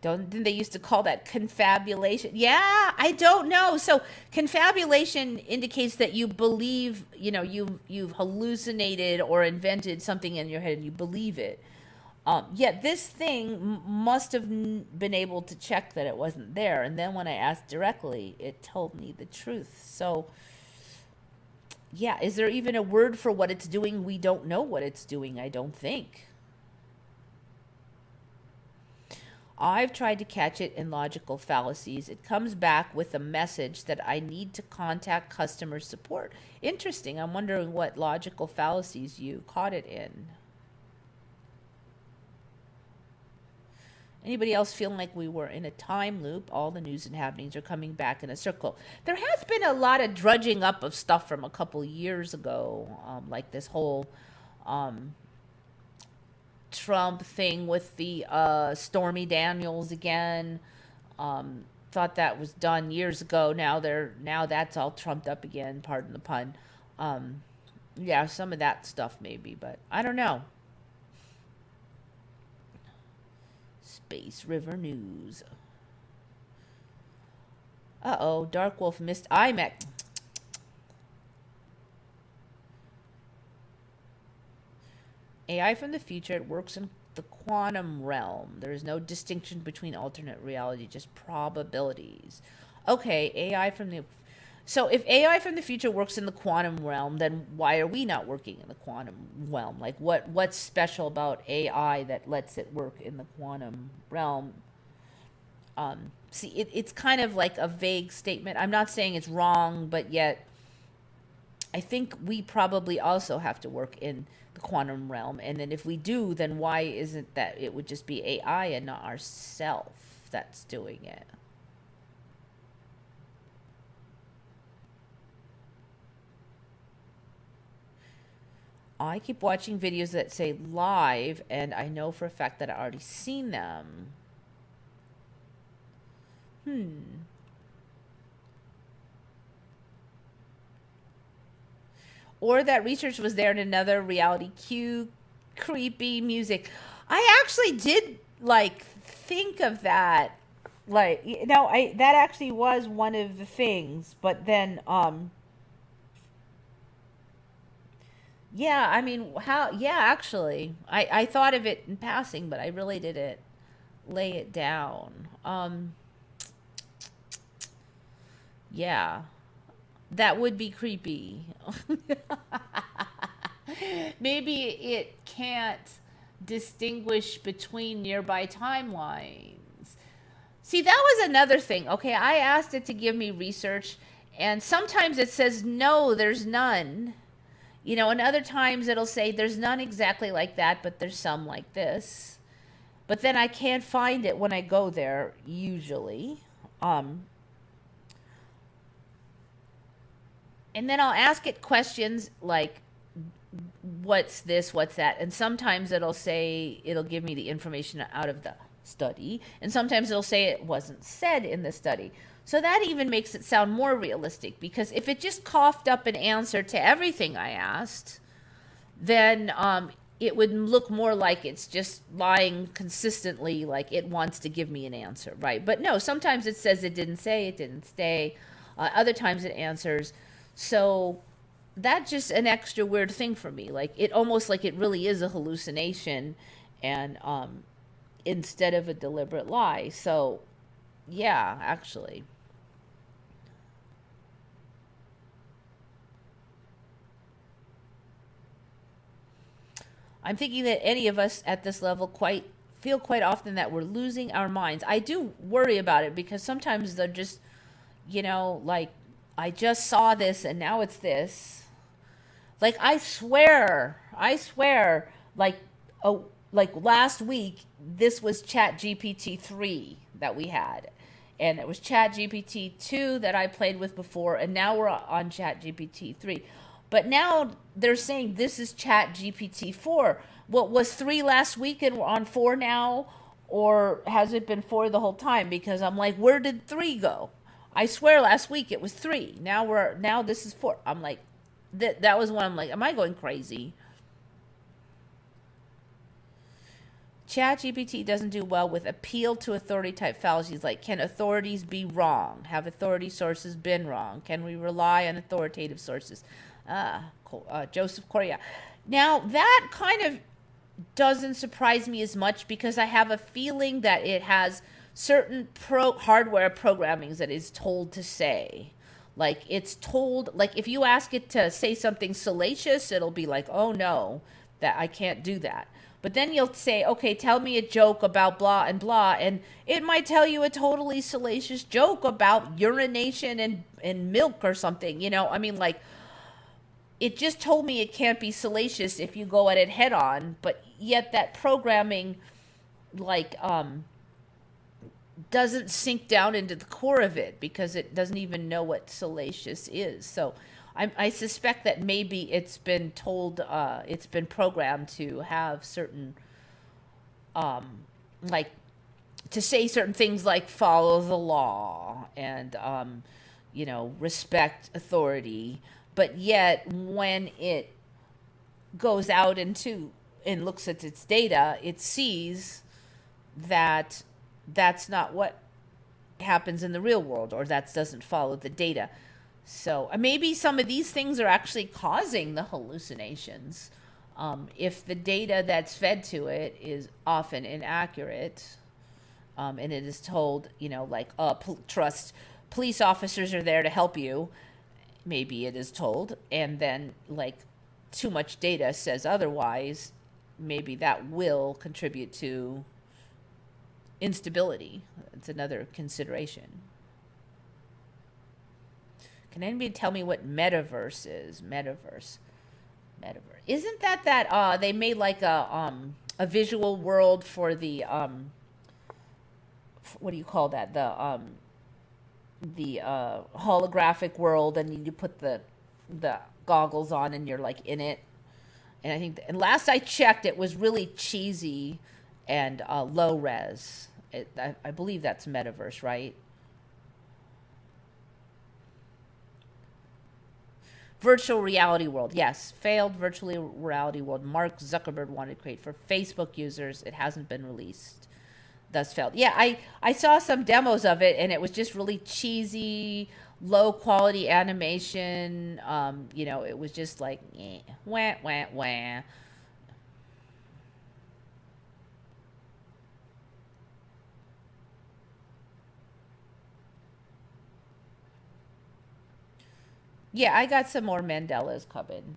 Didn't they used to call that confabulation? Yeah, I don't know. So confabulation indicates that you believe, you've hallucinated or invented something in your head and you believe it. Yet this thing must have been able to check that it wasn't there. And then when I asked directly, it told me the truth. So, yeah, is there even a word for what it's doing? We don't know what it's doing, I don't think. I've tried to catch it in logical fallacies. It comes back with a message that I need to contact customer support. Interesting. I'm wondering what logical fallacies you caught it in. Anybody else feeling like we were in a time loop? All the news and happenings are coming back in a circle. There has been a lot of drudging up of stuff from a couple years ago, like this whole Trump thing with the Stormy Daniels again. Thought that was done years ago. Now that's all trumped up again. Pardon the pun. Yeah, some of that stuff maybe, but I don't know. Space River News. Uh-oh, Dark Wolf missed IMAX. AI from the future, it works in the quantum realm. There is no distinction between alternate reality, just probabilities. Okay, AI from the... So if AI from the future works in the quantum realm, then why are we not working in the quantum realm? Like what's special about AI that lets it work in the quantum realm? See, it's kind of like a vague statement. I'm not saying it's wrong, but yet I think we probably also have to work in the quantum realm. And then if we do, then why isn't that it would just be AI and not ourself that's doing it? I keep watching videos that say live, and I know for a fact that I already seen them. Or that research was there in another reality. Cue creepy music. I actually did like think of that. Like, you know, I that actually was one of the things, but then yeah, I mean, how yeah, actually. I thought of it in passing, but I really didn't lay it down. Yeah. That would be creepy. Maybe it can't distinguish between nearby timelines. See, that was another thing. Okay, I asked it to give me research, and sometimes it says, no, there's none. You know, and other times it'll say, there's none exactly like that, but there's some like this. But then I can't find it when I go there, usually. And then I'll ask it questions like, what's this, what's that? And sometimes it'll say, it'll give me the information out of the study. And sometimes it'll say it wasn't said in the study. So that even makes it sound more realistic, because if it just coughed up an answer to everything I asked, then it would look more like it's just lying consistently, like it wants to give me an answer, right? But no, sometimes it says it didn't say, it didn't stay. Other times it answers. So that's just an extra weird thing for me. Like it almost like it really is a hallucination, and instead of a deliberate lie. So yeah, actually. I'm thinking that any of us at this level feel quite often that we're losing our minds. I do worry about it, because sometimes they're just, you know, like, I just saw this and now it's this. Like I swear, like, oh, like last week this was Chat GPT 3 that we had, and it was Chat GPT 2 that I played with before, and now we're on Chat GPT 3. But now they're saying this is Chat GPT 4. What was 3 last week and we're on 4 now? Or has it been 4 the whole time? Because I'm like, where did 3 go? I swear last week it was 3. Now this is 4. I'm like, that was when I'm like, am I going crazy? ChatGPT doesn't do well with appeal to authority type fallacies like, can authorities be wrong? Have authority sources been wrong? Can we rely on authoritative sources? Joseph Correa. Now, that kind of doesn't surprise me as much, because I have a feeling that it has certain hardware programmings that is told to say. Like, it's told, like, if you ask it to say something salacious, it'll be like, oh no, that I can't do that. But then you'll say, okay, tell me a joke about blah and blah, and it might tell you a totally salacious joke about urination and milk or something, you know? I mean, like, it just told me it can't be salacious if you go at it head on, but yet that programming, like, doesn't sink down into the core of it, because it doesn't even know what salacious is. So I suspect that maybe it's been told, it's been programmed to have certain, like, to say certain things like follow the law and, you know, respect authority. But yet when it goes out into and looks at its data, it sees that that's not what happens in the real world, or that doesn't follow the data. So maybe some of these things are actually causing the hallucinations. If the data that's fed to it is often inaccurate, and it is told, you know, like, trust police officers are there to help you, maybe it is told, and then like too much data says otherwise, maybe that will contribute to instability. It's another consideration. Can anybody tell me what metaverse is? Metaverse. Isn't that they made like a visual world for the what do you call that? The holographic world, and you put the goggles on and you're like in it. And I think and last I checked it was really cheesy and low res. I believe that's metaverse, right? Virtual reality world. Yes, failed virtual reality world Mark Zuckerberg wanted to create for Facebook users. It hasn't been released. Thus failed. Yeah, I saw some demos of it, and it was just really cheesy, low quality animation. It was just like, wah, wah, wah. Yeah, I got some more Mandelas coming.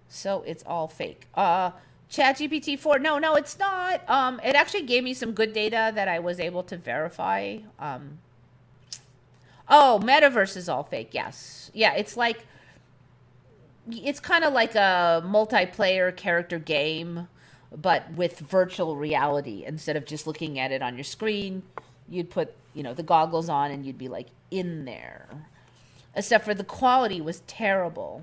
So it's all fake. ChatGPT 4. No, it's not. It actually gave me some good data that I was able to verify. Oh, metaverse is all fake. Yes. Yeah, it's kind of like a multiplayer character game, but with virtual reality. Instead of just looking at it on your screen, you'd put, the goggles on and you'd be like in there. Except for the quality was terrible.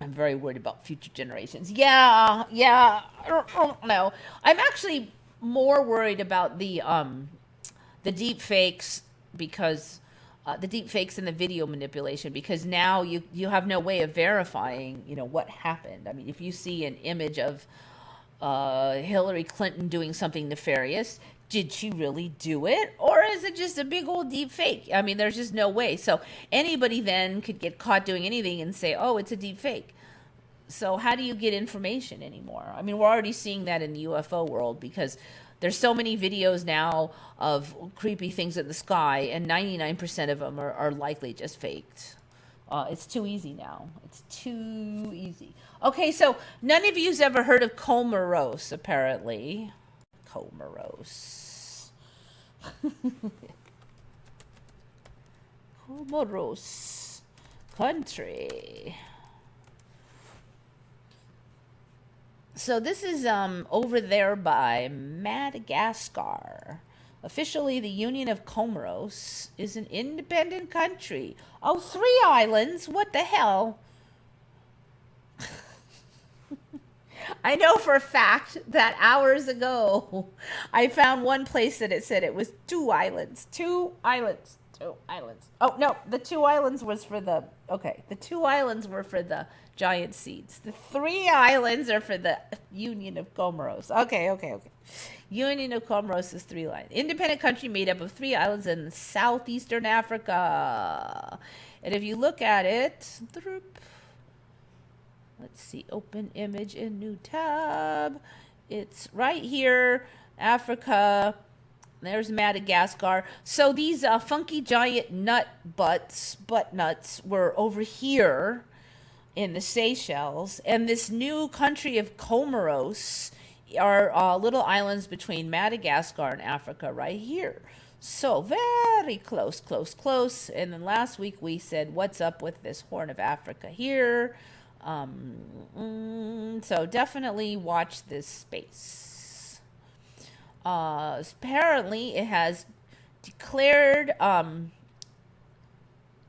I'm very worried about future generations. Yeah. No. I'm actually more worried about the deep fakes because the deep fakes and the video manipulation, because now you have no way of verifying, what happened. I mean, if you see an image of Hillary Clinton doing something nefarious, did she really do it? Or is it just a big old deep fake? I mean, there's just no way. So anybody then could get caught doing anything and say, oh, it's a deep fake. So how do you get information anymore? I mean, we're already seeing that in the UFO world because there's so many videos now of creepy things in the sky, and 99% of them are likely just faked. It's too easy now. It's too easy. Okay, so none of you's ever heard of Comoros, apparently. Comoros. Comoros country. So this is over there by Madagascar. Officially, the Union of Comoros is an independent country. Oh, 3 islands? What the hell? I know for a fact that hours ago, I found one place that it said it was 2 islands. 2 islands. 2 islands. Oh, no, the 2 islands was for the... Okay, the 2 islands were for the giant seeds. The 3 islands are for the Union of Comoros. Okay. Union of Comoros is 3 lines. Independent country made up of 3 islands in southeastern Africa. And if you look at it... Let's see, open image in new tab. It's right here, Africa. There's Madagascar. So these funky giant butt nuts were over here in the Seychelles. And this new country of Comoros are little islands between Madagascar and Africa right here. So very close. And then last week we said, what's up with this Horn of Africa here? So definitely watch this space. Apparently it has declared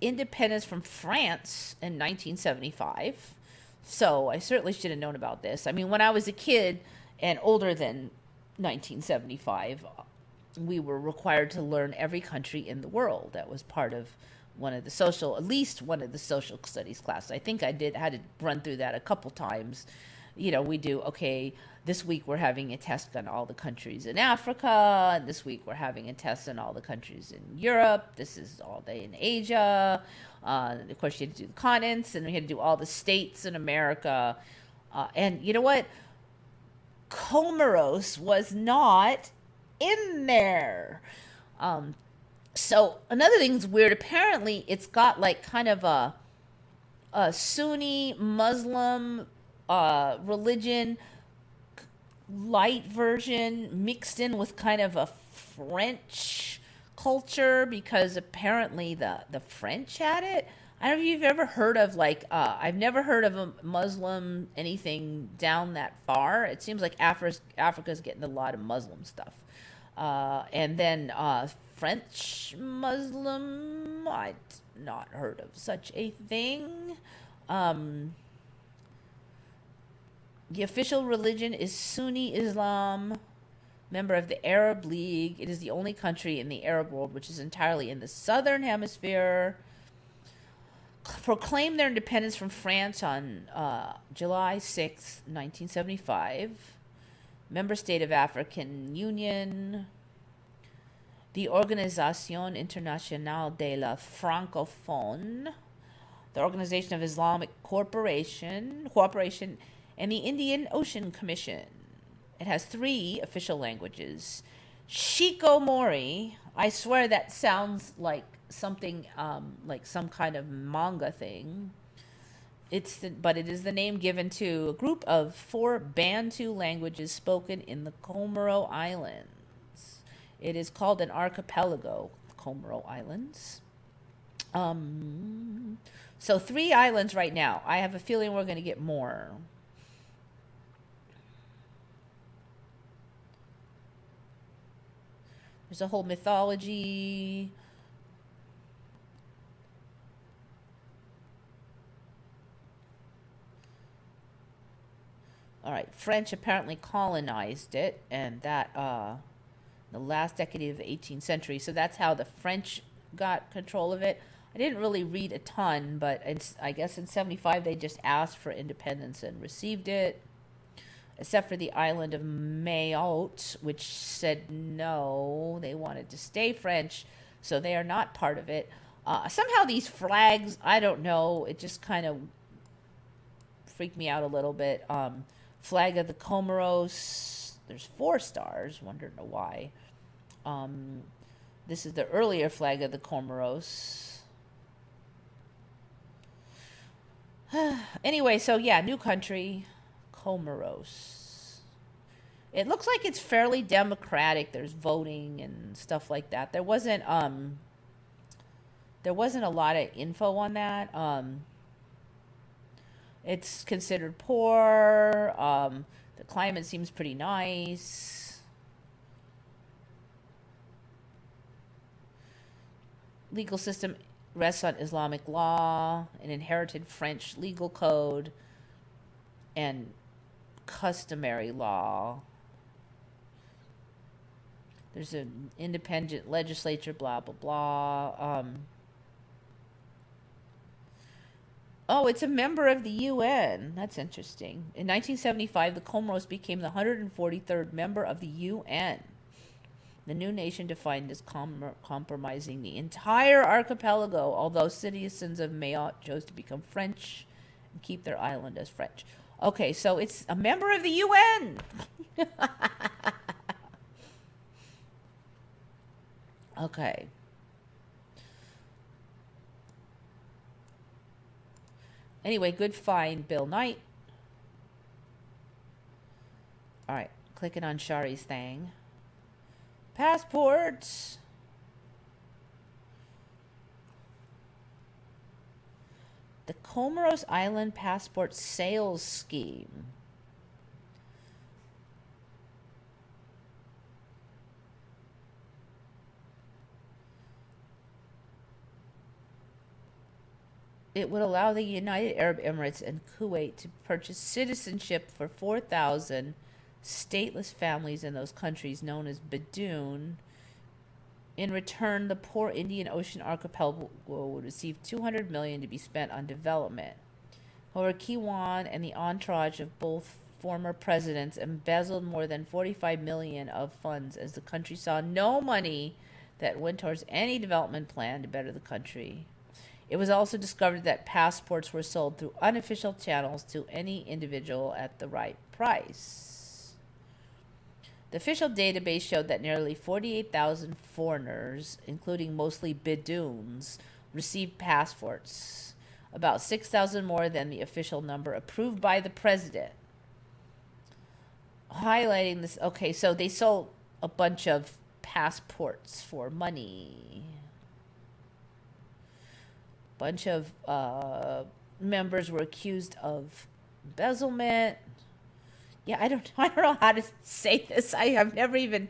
independence from France in 1975. So I certainly should have known about this. I mean, when I was a kid and older than 1975, we were required to learn every country in the world. That was part of at least one of the social studies classes. I think had to run through that a couple times. We do, okay, this week we're having a test on all the countries in Africa, and this week we're having a test on all the countries in Europe, this is all day in Asia, of course you had to do the continents, and we had to do all the states in America, and you know what? Comoros was not in there. So another thing's weird. Apparently, it's got like kind of a Sunni Muslim religion light version mixed in with kind of a French culture, because apparently the French had it. I don't know if you've ever heard of like I've never heard of a Muslim anything down that far. It seems like Africa's getting a lot of Muslim stuff. And then French Muslim, I'd not heard of such a thing. Um, the official religion is Sunni Islam, member of the Arab League. It is the only country in the Arab world which is entirely in the southern hemisphere. Proclaimed their independence from France on July 6, 1975. Member state of African Union. The Organisation Internationale de la Francophonie, the Organization of Islamic Cooperation, and the Indian Ocean Commission. It has 3 official languages. Shikomori, I swear that sounds like something, like some kind of manga thing. But it is the name given to a group of 4 Bantu languages spoken in the Comoro Islands. It is called an archipelago, Comoro Islands. So 3 islands right now. I have a feeling we're going to get more. There's a whole mythology. All right, French apparently colonized it, and that the last decade of the 18th century. So that's how the French got control of it. I didn't really read a ton, but I guess in 75 they just asked for independence and received it, except for the island of Mayotte, which said no, they wanted to stay French, so they are not part of it. Somehow these flags, I don't know, it just kind of freaked me out a little bit. Flag of the Comoros, there's 4 stars, wonder why. This is the earlier flag of the Comoros. Anyway, so yeah, new country, Comoros. It looks like it's fairly democratic. There's voting and stuff like that. There wasn't a lot of info on that. It's considered poor. The climate seems pretty nice. Legal system rests on Islamic law, an inherited French legal code, and customary law. There's an independent legislature, blah, blah, blah. Oh, it's a member of the UN. That's interesting. In 1975, the Comoros became the 143rd member of the UN. The new nation defined as compromising the entire archipelago, although citizens of Mayotte chose to become French and keep their island as French. Okay, so it's a member of the UN. Okay. Anyway, good find, Bill Knight. All right, clicking on Shari's thing. Passports. The Comoros Island Passport Sales Scheme. It would allow the United Arab Emirates and Kuwait to purchase citizenship for 4,000 stateless families in those countries known as Badoon. In return, the poor Indian Ocean archipelago would receive $200 million to be spent on development. However, Kiwan and the entourage of both former presidents embezzled more than $45 million of funds as the country saw no money that went towards any development plan to better the country. It was also discovered that passports were sold through unofficial channels to any individual at the right price. The official database showed that nearly 48,000 foreigners, including mostly Bedoons, received passports, about 6,000 more than the official number approved by the president. Highlighting this, okay, so they sold a bunch of passports for money. Bunch of members were accused of embezzlement. Yeah, I don't know how to say this. I have never even.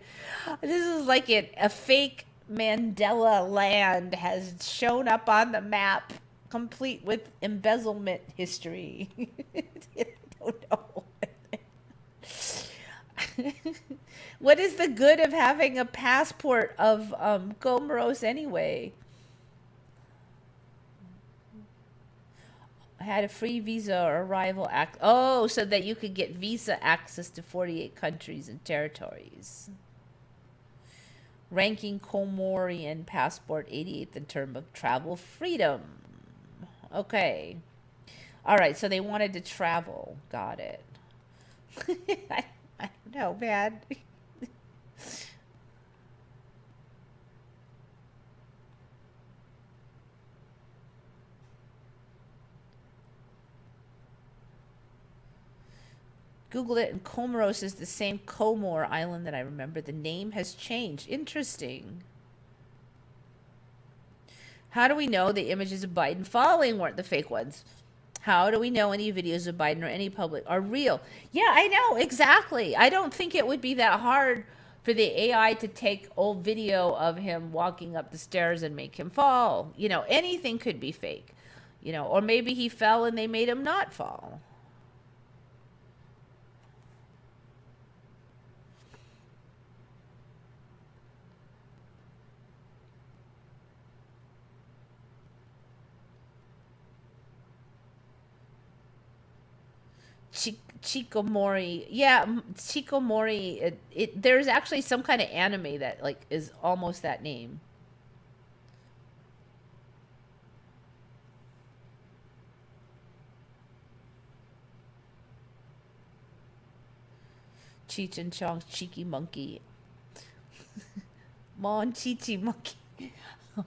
This is like a fake Mandela land has shown up on the map, complete with embezzlement history. I don't know. What is the good of having a passport of Comoros anyway? Had a free visa or arrival act. Oh, so that you could get visa access to 48 countries and territories. Ranking Comorian passport 88th in term of travel freedom. Okay. All right, so they wanted to travel. Got it. I don't know, man. Googled it, and Comoros is the same Comor island that I remember. The name has changed. Interesting. How do we know the images of Biden falling weren't the fake ones? How do we know any videos of Biden or any public are real? Yeah, I know, exactly. I don't think it would be that hard for the AI to take old video of him walking up the stairs and make him fall. You know, anything could be fake. You know, or maybe he fell and they made him not fall. Chikomori, yeah, Chikomori. There's actually some kind of anime that like is almost that name. Cheech and Chong's cheeky monkey. Mon Chichi monkey.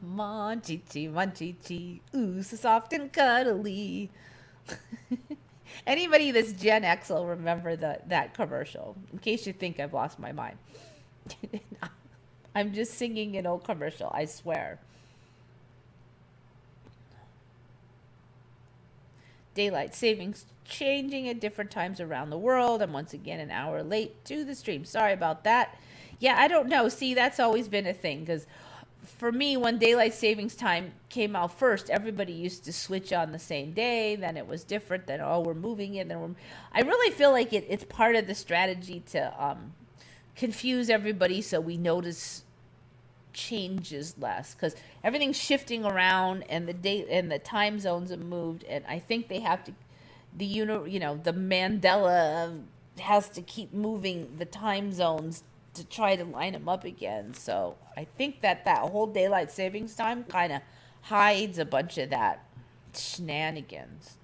Mon Chichi, Mon Chichi. Ooh, so soft and cuddly. Anybody that's Gen X will remember that commercial. In case you think I've lost my mind. I'm just singing an old commercial, I swear. Daylight savings changing at different times around the world. I'm once again an hour late to the stream. Sorry about that. Yeah, I don't know. See, that's always been a thing because for me, when daylight savings time came out first, everybody used to switch on the same day. Then it was different. Then, oh, we're moving it. I really feel like it's part of the strategy to confuse everybody so we notice changes less because everything's shifting around and the date and the time zones have moved. And I think they have to, the Mandela has to keep moving the time zones to try to line them up again. So I think that whole daylight savings time kind of hides a bunch of that shenanigans.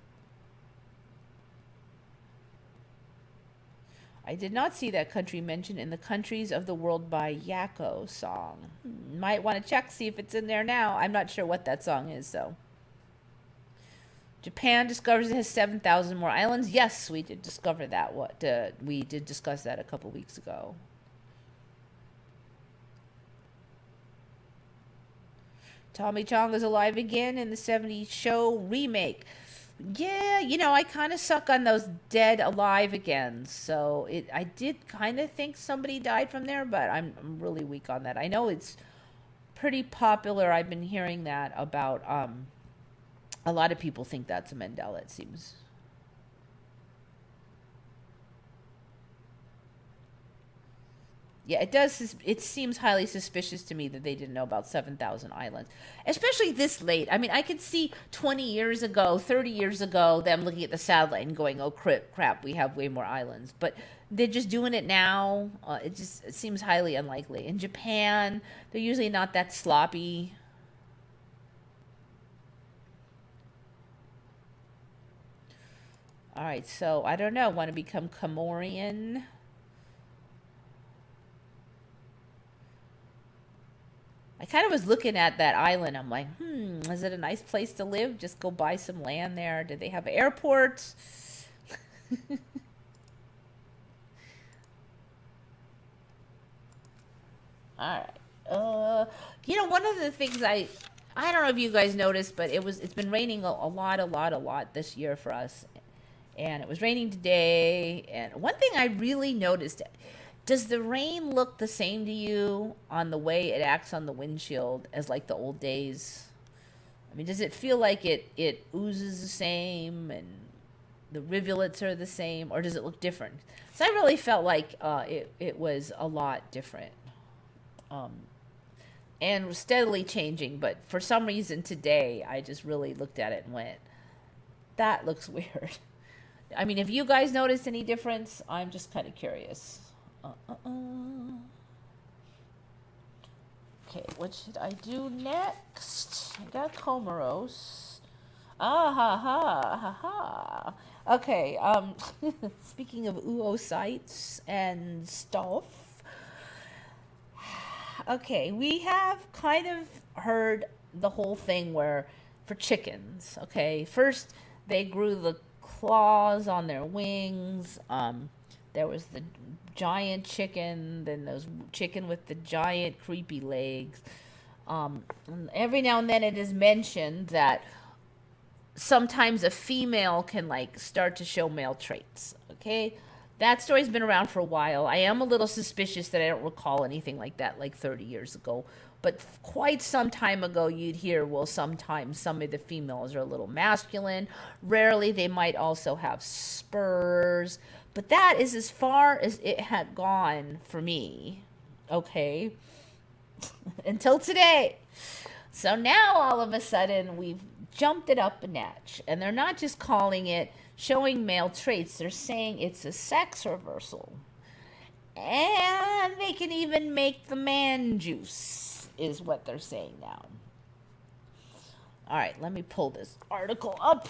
I did not see that country mentioned in the Countries of the World by Yakko song. Might want to check, see if it's in there now. I'm not sure what that song is, though. Japan discovers it has 7,000 more islands. Yes, we did discover that. We did discuss that a couple weeks ago. Tommy Chong is alive again in the 70s show remake. Yeah, I kind of suck on those dead alive again. So I did kind of think somebody died from there, but I'm really weak on that. I know it's pretty popular. I've been hearing that about a lot of people think that's a Mandela, it seems. Yeah, it does. It seems highly suspicious to me that they didn't know about 7,000 islands, especially this late. I mean, I could see 20 years ago, 30 years ago, them looking at the satellite and going, oh, crap, we have way more islands. But they're just doing it now. It seems highly unlikely. In Japan, they're usually not that sloppy. All right, so I don't know. Want to become Comorian? kind of was looking at that island. I'm like, is it a nice place to live? Just go buy some land there. Do they have airports? All right. One of the things I don't know if you guys noticed, but it's been raining a lot this year for us. And it was raining today. And one thing I really noticed, does the rain look the same to you on the way it acts on the windshield as like the old days? I mean, does it feel like it oozes the same and the rivulets are the same, or does it look different? So I really felt like it was a lot different. And steadily changing, but for some reason today I just really looked at it and went, that looks weird. I mean, if you guys noticed any difference, I'm just kind of curious. Okay, what should I do next? I got Comoros. Ha. Okay, speaking of oocytes and stuff. Okay, we have kind of heard the whole thing where for chickens, okay, first they grew the claws on their wings. There was the giant chicken, then those chicken with the giant creepy legs. And every now and then it is mentioned that sometimes a female can like start to show male traits, okay? That story's been around for a while. I am a little suspicious that I don't recall anything like that like 30 years ago. But quite some time ago, you'd hear, well, sometimes some of the females are a little masculine. Rarely, they might also have spurs. But that is as far as it had gone for me, okay? Until today. So now, all of a sudden, we've jumped it up a notch. And they're not just calling it showing male traits. They're saying it's a sex reversal. And they can even make the man juice, is what they're saying now. All right, let me pull this article up.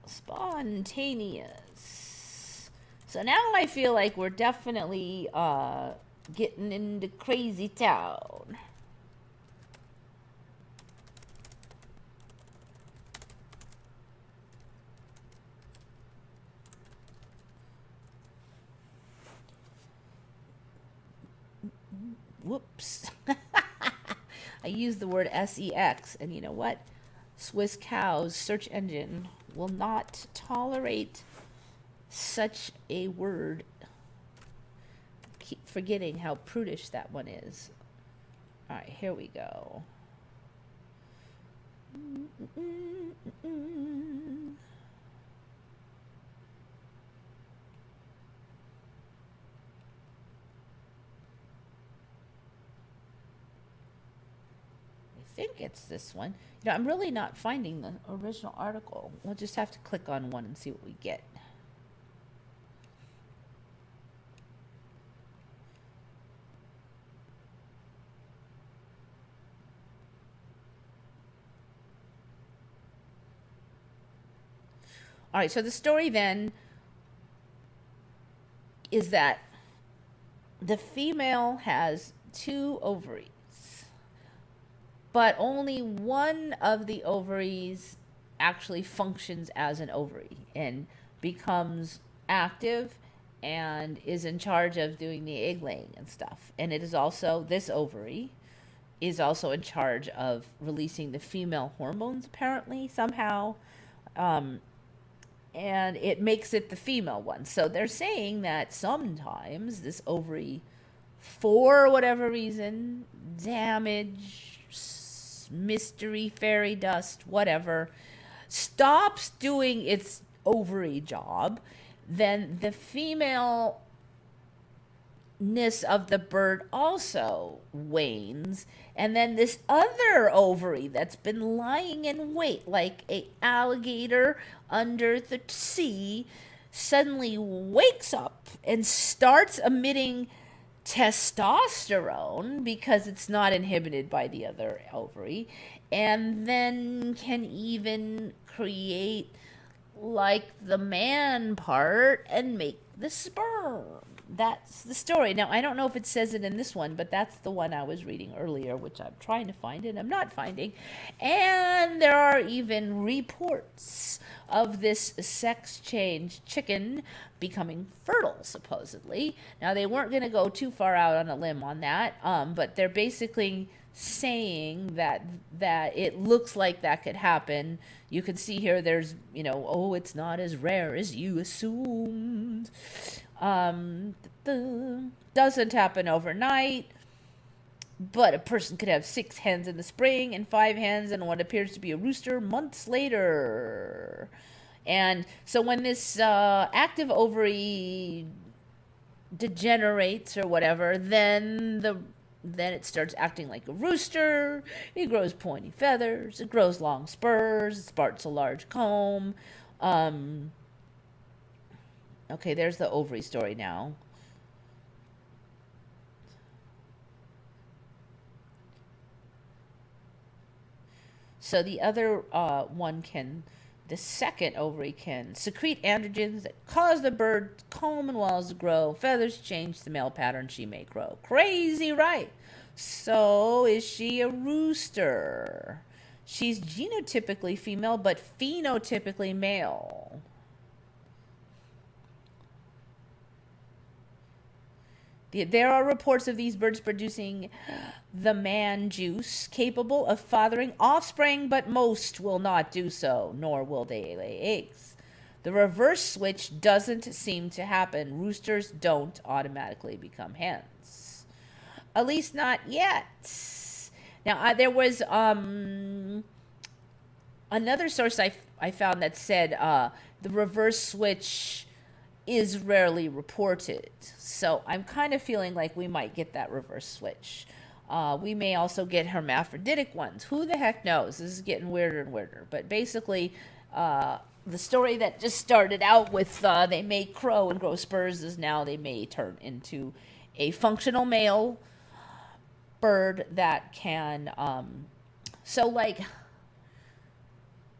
Spontaneous. So now I feel like we're definitely getting into crazy town. Whoops. I used the word sex, and you know what? Swiss Cow's search engine will not tolerate such a word. Keep forgetting how prudish that one is. All right, here we go. I think it's this one. You know, I'm really not finding the original article. We'll just have to click on one and see what we get. All right, so the story then is that the female has 2 ovaries. But only one of the ovaries actually functions as an ovary and becomes active and is in charge of doing the egg laying and stuff. And it is also, this ovary is also in charge of releasing the female hormones, apparently, somehow. And it makes it the female one. So they're saying that sometimes this ovary, for whatever reason, damage, mystery, fairy dust, whatever, stops doing its ovary job, then the femaleness of the bird also wanes, and then this other ovary that's been lying in wait like an alligator under the sea suddenly wakes up and starts emitting testosterone because it's not inhibited by the other ovary, and then can even create like the man part and make the sperm. that's the story. Now, I don't know if it says it in this one, but that's the one I was reading earlier, which I'm trying to find and I'm not finding. And there are even reports of this sex change chicken becoming fertile, supposedly. Now, they weren't going to go too far out on a limb on that, but they're basically saying that it looks like that could happen. You can see here there's, oh, it's not as rare as you assumed. Doesn't happen overnight, but a person could have 6 hens in the spring and 5 hens and what appears to be a rooster months later. And so when this active ovary degenerates or whatever, then it starts acting like a rooster. It grows pointy feathers. It grows long spurs. It sports a large comb. Okay, there's the ovary story now. So the other the second ovary can secrete androgens that cause the bird's comb and walls to grow. Feathers change the male pattern she may grow. Crazy, right? So is she a rooster? She's genotypically female, but phenotypically male. There are reports of these birds producing the man juice, capable of fathering offspring, but most will not do so, nor will they lay eggs. The reverse switch doesn't seem to happen. Roosters don't automatically become hens. At least not yet. Now, there was another source I found that said the reverse switch is rarely reported. So I'm kind of feeling like we might get that reverse switch. We may also get hermaphroditic ones. Who the heck knows? This is getting weirder and weirder. But basically, the story that just started out with they may crow and grow spurs is now they may turn into a functional male bird that can...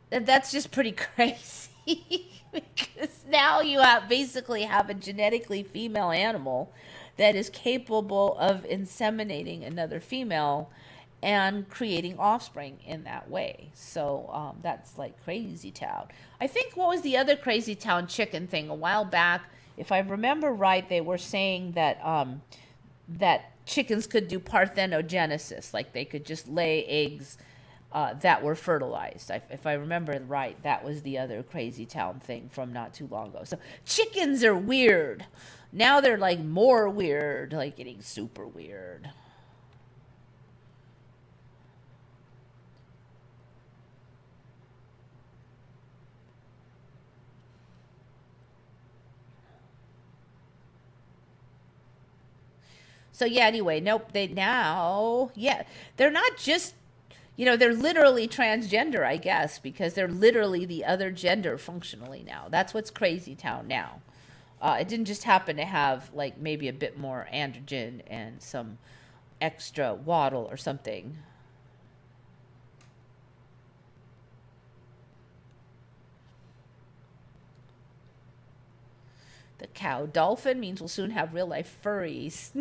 that's just pretty crazy. Because now you basically have a genetically female animal that is capable of inseminating another female and creating offspring in that way. So that's like crazy town. I think what was the other crazy town chicken thing a while back? If I remember right, they were saying that that chickens could do parthenogenesis, like they could just lay eggs that were fertilized. If I remember right, that was the other crazy town thing from not too long ago. So chickens are weird. Now they're like more weird, like getting super weird. So yeah, anyway, nope, they're not just they're literally transgender, I guess, because they're literally the other gender functionally now. That's what's crazy town now. It didn't just happen to have, like, maybe a bit more androgen and some extra waddle or something. The cow dolphin means we'll soon have real life furries.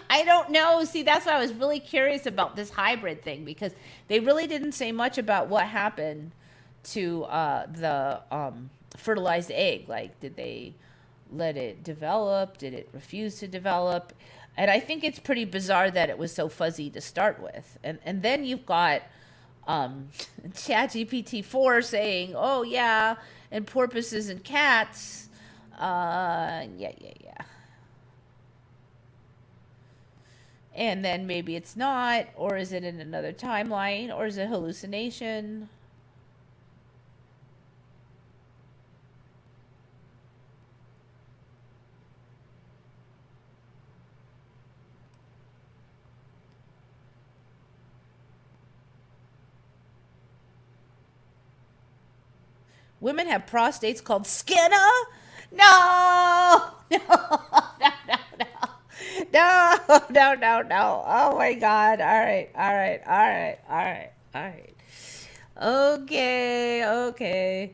I don't know. See, that's why I was really curious about this hybrid thing, because they really didn't say much about what happened to the fertilized egg. Like, did they let it develop? Did it refuse to develop? And I think it's pretty bizarre that it was so fuzzy to start with. And then you've got ChatGPT 4 saying, oh, yeah, and porpoises and cats. Yeah. And then maybe it's not, or is it in another timeline, or is it hallucination? Women have prostates called Skinner? No! No. Oh my God. All right. Okay.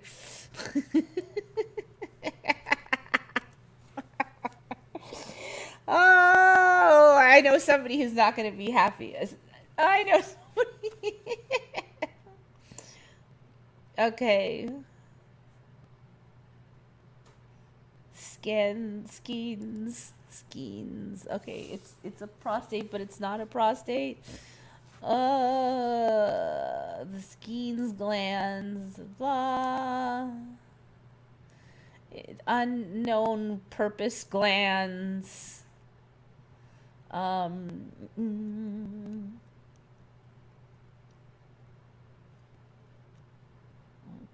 I know somebody who's not going to be happy. I know somebody. Okay. Skeins. Okay, it's a prostate, but it's not a prostate. The Skeins glands, blah. Unknown purpose glands. Mm,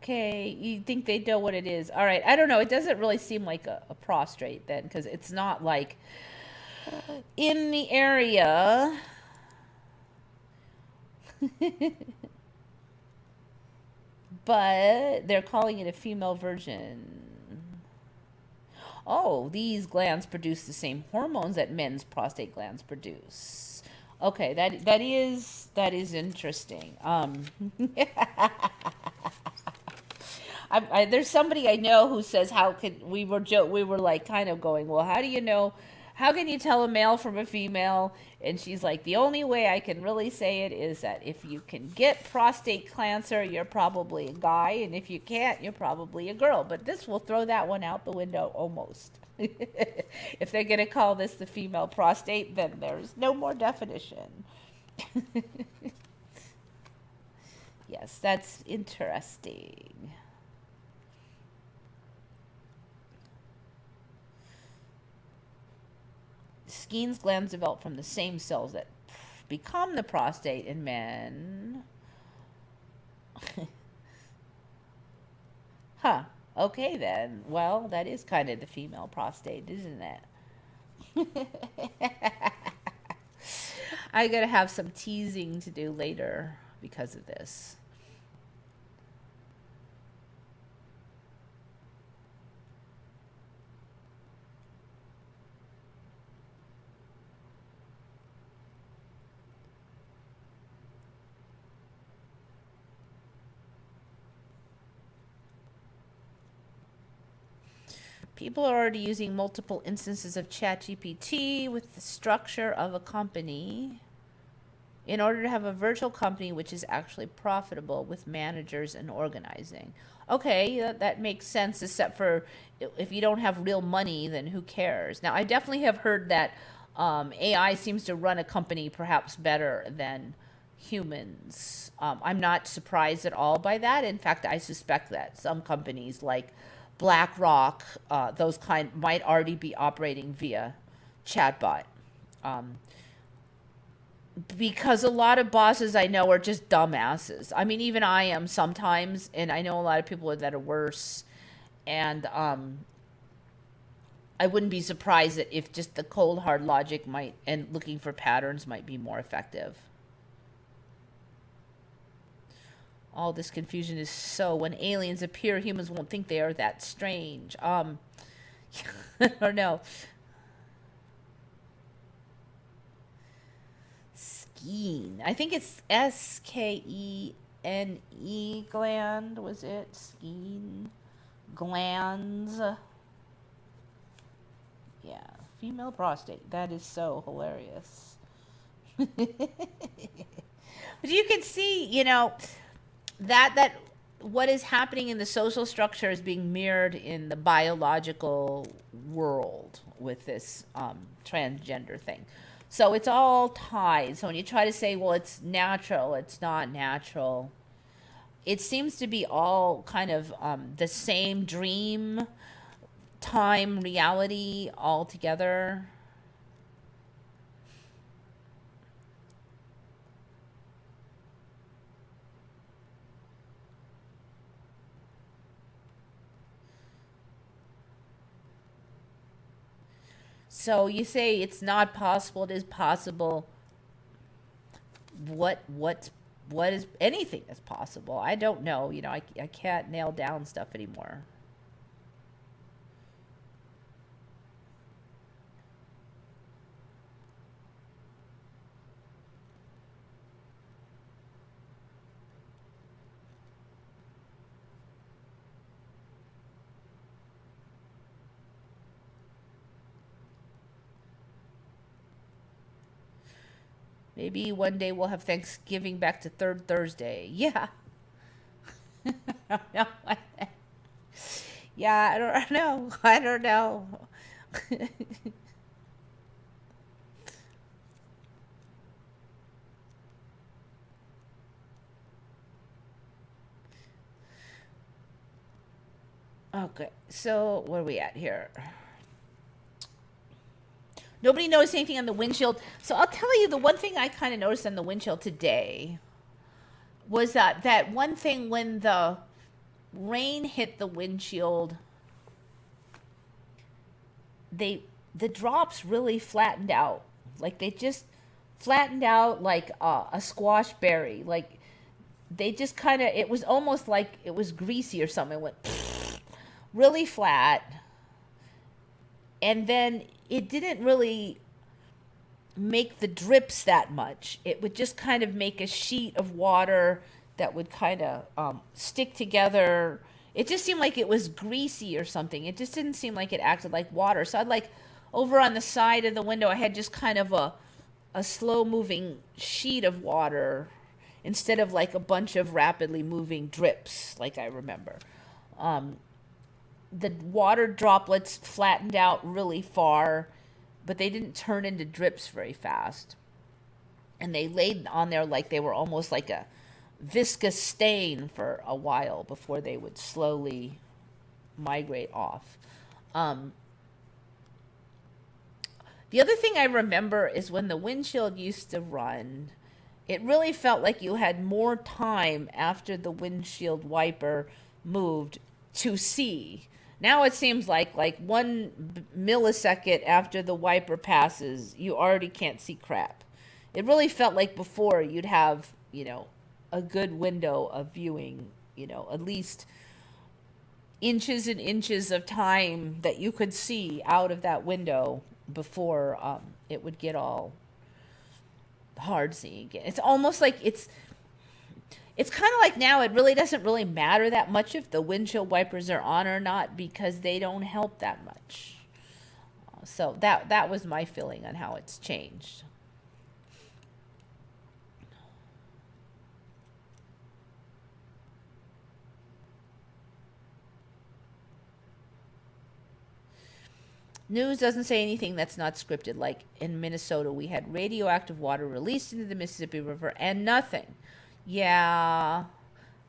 okay, you think they know what it is. All right, I don't know. It doesn't really seem like a prostate then, because it's not like in the area. But they're calling it a female version. Oh, these glands produce the same hormones that men's prostate glands produce. Okay, that is interesting. There's somebody I know who says, how could we were like kind of going, well, how do you know, how can you tell a male from a female? And she's like, the only way I can really say it is that if you can get prostate cancer, you're probably a guy, and if you can't, you're probably a girl. But this will throw that one out the window almost. If they're going to call this the female prostate, then there's no more definition. Yes, that's interesting. Skene's glands develop from the same cells that become the prostate in men. Huh. Okay then. Well, that is kind of the female prostate, isn't it? I gotta have some teasing to do later because of this. People are already using multiple instances of ChatGPT with the structure of a company in order to have a virtual company which is actually profitable with managers and organizing. Okay, that makes sense, except for if you don't have real money, then who cares? Now, I definitely have heard that AI seems to run a company perhaps better than humans. I'm not surprised at all by that. In fact, I suspect that some companies like BlackRock, those kind, might already be operating via chatbot. Because a lot of bosses I know are just dumbasses. I mean, even I am sometimes, and I know a lot of people that are worse. And I wouldn't be surprised that if just the cold hard logic might and looking for patterns might be more effective. All this confusion is so when aliens appear, humans won't think they are that strange. I don't know. Skene. I think it's Skene gland. Was it Skene glands? Yeah, female prostate. That is so hilarious. But you can see, that what is happening in the social structure is being mirrored in the biological world with this transgender thing. So it's all tied. So when you try to say, well, it's natural, it's not natural, it seems to be all kind of the same dream time reality all together. So you say it's not possible, it is possible. What is anything is possible? I don't know. I can't nail down stuff anymore. Maybe one day we'll have Thanksgiving back to third Thursday. Yeah. No, yeah, I don't know. I don't know. Okay, so where are we at here? Nobody noticed anything on the windshield. So I'll tell you the one thing I kind of noticed on the windshield today was that one thing when the rain hit the windshield, the drops really flattened out. Like they just flattened out like a squash berry. Like they just kind of, it was almost like it was greasy or something. It went really flat. And then it didn't really make the drips that much. It would just kind of make a sheet of water that would kind of stick together. It just seemed like it was greasy or something. It just didn't seem like it acted like water. So I'd like over on the side of the window, I had just kind of a slow moving sheet of water instead of like a bunch of rapidly moving drips, like I remember. The water droplets flattened out really far, but they didn't turn into drips very fast. And they laid on there like they were almost like a viscous stain for a while before they would slowly migrate off. The other thing I remember is when the windshield used to run, it really felt like you had more time after the windshield wiper moved to see. Now it seems like 1 millisecond after the wiper passes, you already can't see crap. It really felt like before you'd have, a good window of viewing, at least inches and inches of time that you could see out of that window before it would get all hard seeing again. It's almost like it's kind of like now it really doesn't really matter that much if the windshield wipers are on or not because they don't help that much. So that was my feeling on how it's changed. News doesn't say anything that's not scripted. Like in Minnesota, we had radioactive water released into the Mississippi River and nothing. Yeah,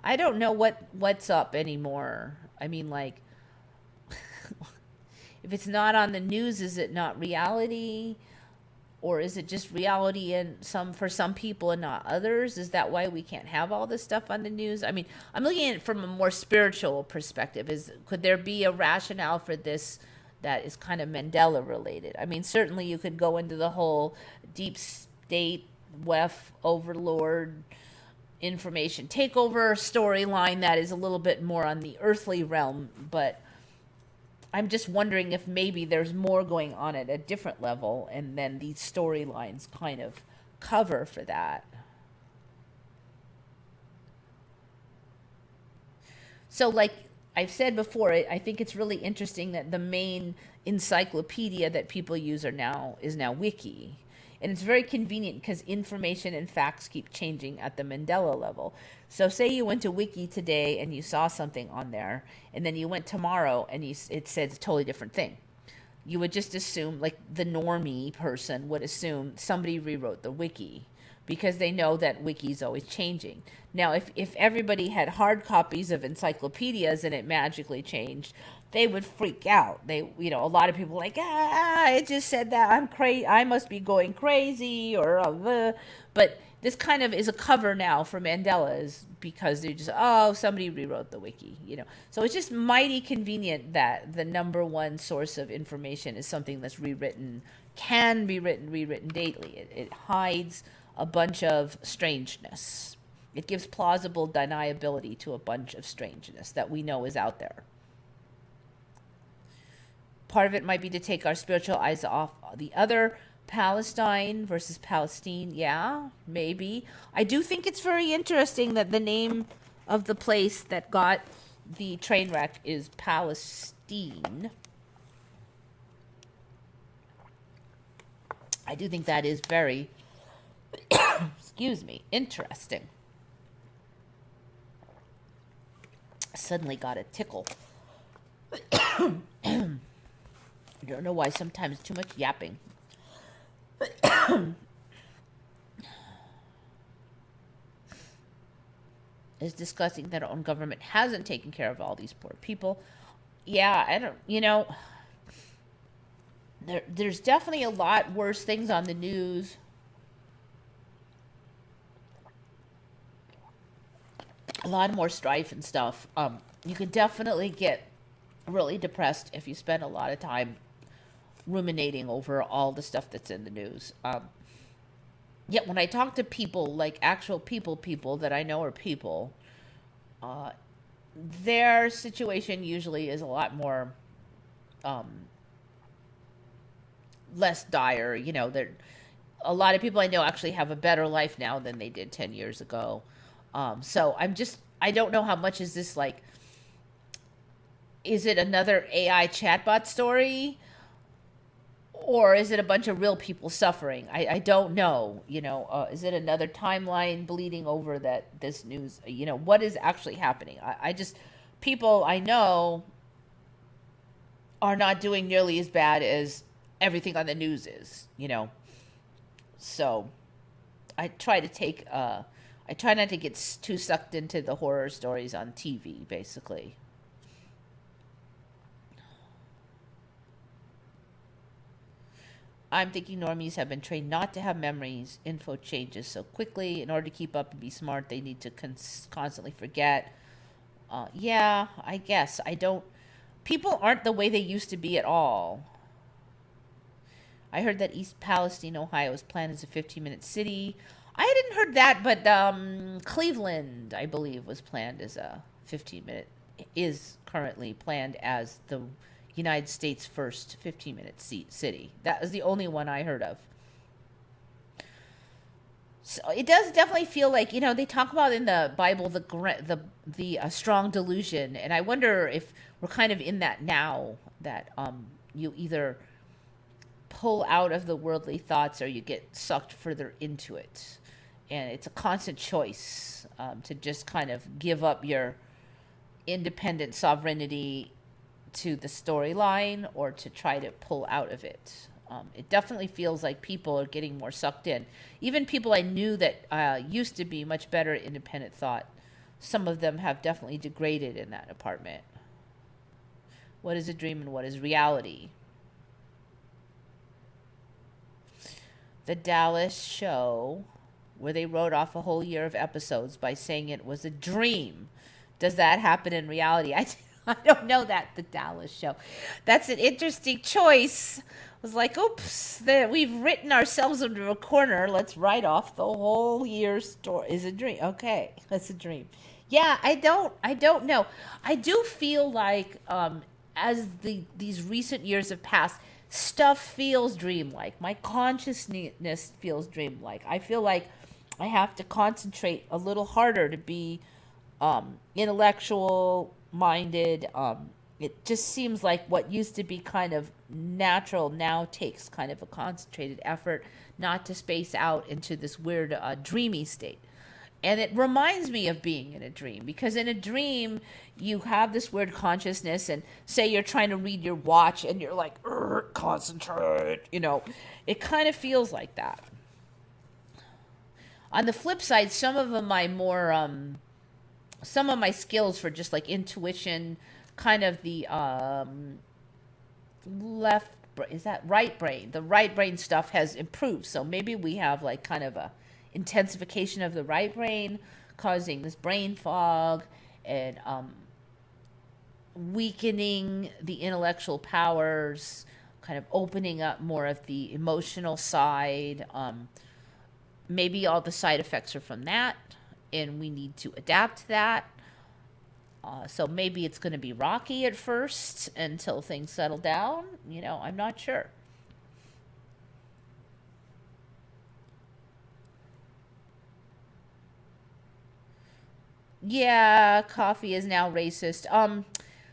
I don't know what's up anymore. I mean, like, if it's not on the news, is it not reality? Or is it just reality for some people and not others? Is that why we can't have all this stuff on the news? I mean, I'm looking at it from a more spiritual perspective. Could there be a rationale for this that is kind of Mandela related? I mean, certainly you could go into the whole deep state, WEF, overlord, information takeover storyline that is a little bit more on the earthly realm, but I'm just wondering if maybe there's more going on at a different level, and then these storylines kind of cover for that. So like I've said before, I think it's really interesting that the main encyclopedia that people use is now Wiki. And it's very convenient because information and facts keep changing at the Mandela level. So say you went to Wiki today and you saw something on there, and then you went tomorrow and it said a totally different thing. You would just assume, like the normie person would assume somebody rewrote the Wiki because they know that Wiki's always changing. Now, if everybody had hard copies of encyclopedias and it magically changed, they would freak out. A lot of people like, it just said that I'm crazy. I must be going crazy, but this kind of is a cover now for Mandela's because they're just, somebody rewrote the Wiki, So it's just mighty convenient that the number one source of information is something that's can be rewritten daily. It hides a bunch of strangeness. It gives plausible deniability to a bunch of strangeness that we know is out there. Part of it might be to take our spiritual eyes off the other. Palestine versus Palestine. Yeah, maybe. I do think it's very interesting that the name of the place that got the train wreck is Palestine. I do think that is very Excuse me. Interesting. Suddenly got a tickle. I don't know why, sometimes too much yapping. Is discussing that our own government hasn't taken care of all these poor people. Yeah, I don't, there's definitely a lot worse things on the news. A lot more strife and stuff. You can definitely get really depressed if you spend a lot of time ruminating over all the stuff that's in the news. Yet when I talk to people, like actual people that I know are people, their situation usually is a lot more less dire. A lot of people I know actually have a better life now than they did 10 years ago. So I don't know how much is this like, is it another AI chatbot story? Or is it a bunch of real people suffering? I don't know. Is it another timeline bleeding over that this news, what is actually happening? People I know are not doing nearly as bad as everything on the news is, So I try not to get too sucked into the horror stories on TV, basically. I'm thinking normies have been trained not to have memories. Info changes so quickly. In order to keep up and be smart, they need to constantly forget. Yeah, I guess. People aren't the way they used to be at all. I heard that East Palestine, Ohio is planned as a 15-minute city. I hadn't heard that, but Cleveland, I believe, was planned as a 15-minute, is currently planned as the United States' first 15-minute city. That was the only one I heard of. So it does definitely feel like, they talk about in the Bible the strong delusion, and I wonder if we're kind of in that now, that you either pull out of the worldly thoughts or you get sucked further into it. And it's a constant choice to just kind of give up your independent sovereignty to the storyline or to try to pull out of it. It definitely feels like people are getting more sucked in. Even people I knew that used to be much better at independent thought, some of them have definitely degraded in that department. What is a dream and what is reality? The Dallas show, where they wrote off a whole year of episodes by saying it was a dream. Does that happen in reality? I don't know that, the Dallas show. That's an interesting choice. I was like, oops, we've written ourselves into a corner. Let's write off the whole year's story. Is a dream. Okay, that's a dream. Yeah, I don't know. I do feel like as these recent years have passed, stuff feels dreamlike. My consciousness feels dreamlike. I feel like I have to concentrate a little harder to be intellectual minded. It just seems like what used to be kind of natural now takes kind of a concentrated effort not to space out into this weird dreamy state. And it reminds me of being in a dream, because in a dream you have this weird consciousness, and say you're trying to read your watch and you're like, concentrate, it kind of feels like that. On the flip side, some of my skills for just like intuition, kind of the right brain? The right brain stuff has improved. So maybe we have like kind of a intensification of the right brain causing this brain fog and weakening the intellectual powers, kind of opening up more of the emotional side. Maybe all the side effects are from that, and we need to adapt to that. So maybe it's going to be rocky at first until things settle down. I'm not sure. Yeah, coffee is now racist.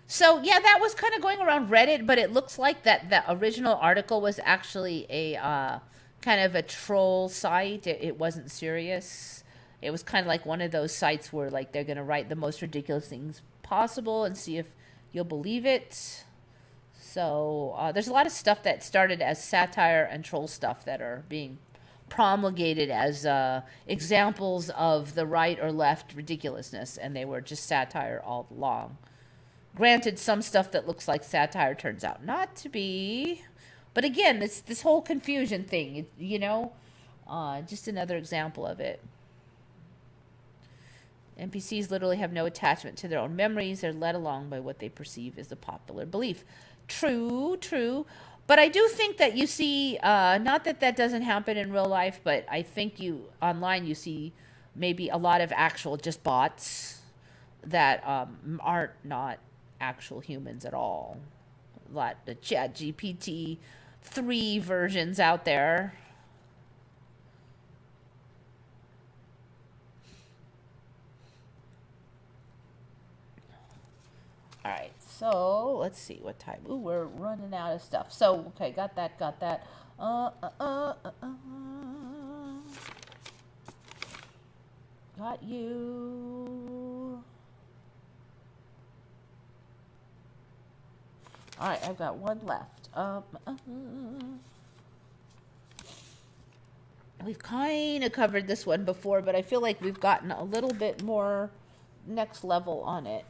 So yeah, that was kind of going around Reddit, but it looks like that the original article was actually a kind of a troll site. It wasn't serious. It was kind of like one of those sites where like they're going to write the most ridiculous things possible and see if you'll believe it. So there's a lot of stuff that started as satire and troll stuff that are being promulgated as examples of the right or left ridiculousness, and they were just satire all along. Granted, some stuff that looks like satire turns out not to be. But again, this whole confusion thing, just another example of it. NPCs literally have no attachment to their own memories. They're led along by what they perceive as the popular belief. True, true. But I do think that you see, not that that doesn't happen in real life, but I think online you see maybe a lot of actual just bots that aren't not actual humans at all. A lot of Chat GPT 3 versions out there. All right, so let's see what time. Ooh, we're running out of stuff. So, okay, got that. Got you. All right, I've got one left. We've kind of covered this one before, but I feel like we've gotten a little bit more next level on it.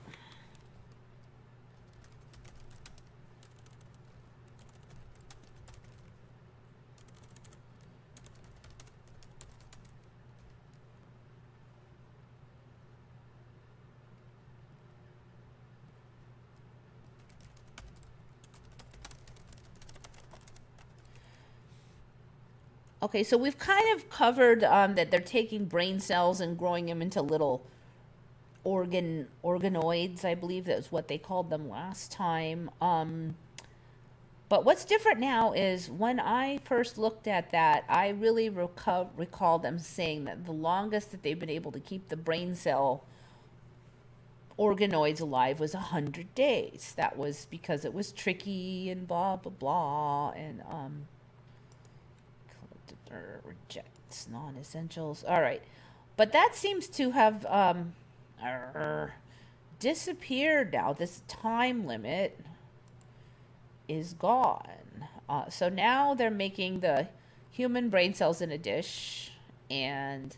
Okay, so we've kind of covered that they're taking brain cells and growing them into little organoids. I believe that was what they called them last time. But what's different now is when I first looked at that, I really recall them saying that the longest that they've been able to keep the brain cell organoids alive was 100 days. That was because it was tricky and blah, blah, blah. And rejects non-essentials. All right. But that seems to have disappeared now. This time limit is gone. So now they're making the human brain cells in a dish, and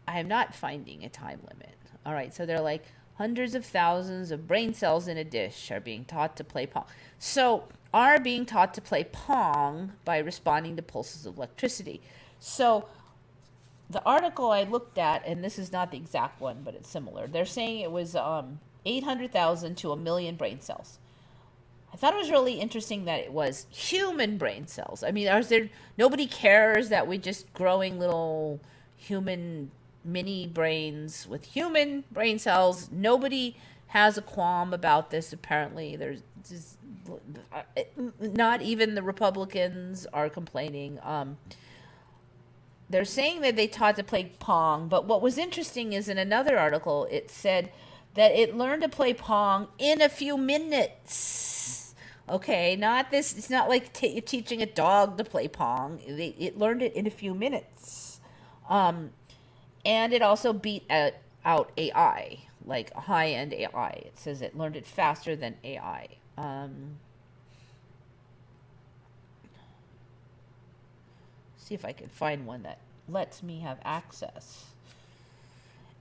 I am not finding a time limit. All right. So they're like hundreds of thousands of brain cells in a dish are being taught to play Pong. So are being taught to play Pong by responding to pulses of electricity. So the article I looked at, and this is not the exact one, but it's similar. They're saying it was 800,000 to 1 million brain cells. I thought it was really interesting that it was human brain cells. I mean, nobody cares that we're just growing little human mini brains with human brain cells. Nobody has a qualm about this, apparently. There's just, not even the Republicans are complaining. They're saying that they taught to play Pong, but what was interesting is in another article, it said that it learned to play Pong in a few minutes. Okay, not this. It's not like teaching a dog to play Pong. It learned it in a few minutes. And it also beat out AI, like high-end AI. It says it learned it faster than AI. See if I can find one that lets me have access.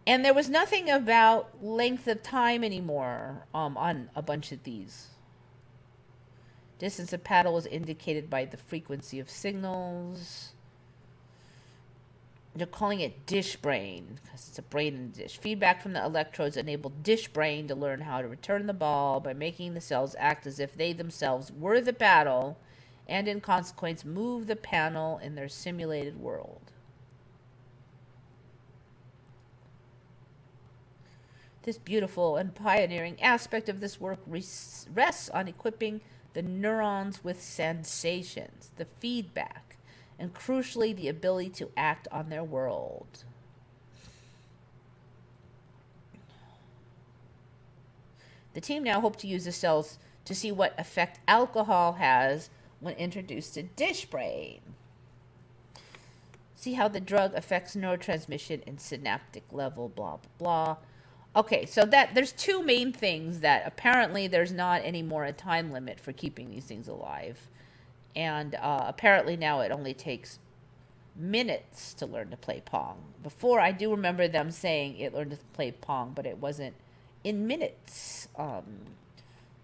And there was nothing about length of time anymore on a bunch of these. Distance of paddle was indicated by the frequency of signals. They're calling it dish brain because it's a brain in a dish. Feedback from the electrodes enabled dish brain to learn how to return the ball by making the cells act as if they themselves were the paddle and in consequence move the panel in their simulated world. This beautiful and pioneering aspect of this work rests on equipping the neurons with sensations, the feedback, and crucially the ability to act on their world. The team now hope to use the cells to see what effect alcohol has when introduced to dish brain. See how the drug affects neurotransmission and synaptic level, blah, blah, blah. Okay, so that there's two main things that apparently there's not anymore a time limit for keeping these things alive. And apparently now it only takes minutes to learn to play Pong. Before, I do remember them saying it learned to play Pong, but it wasn't in minutes.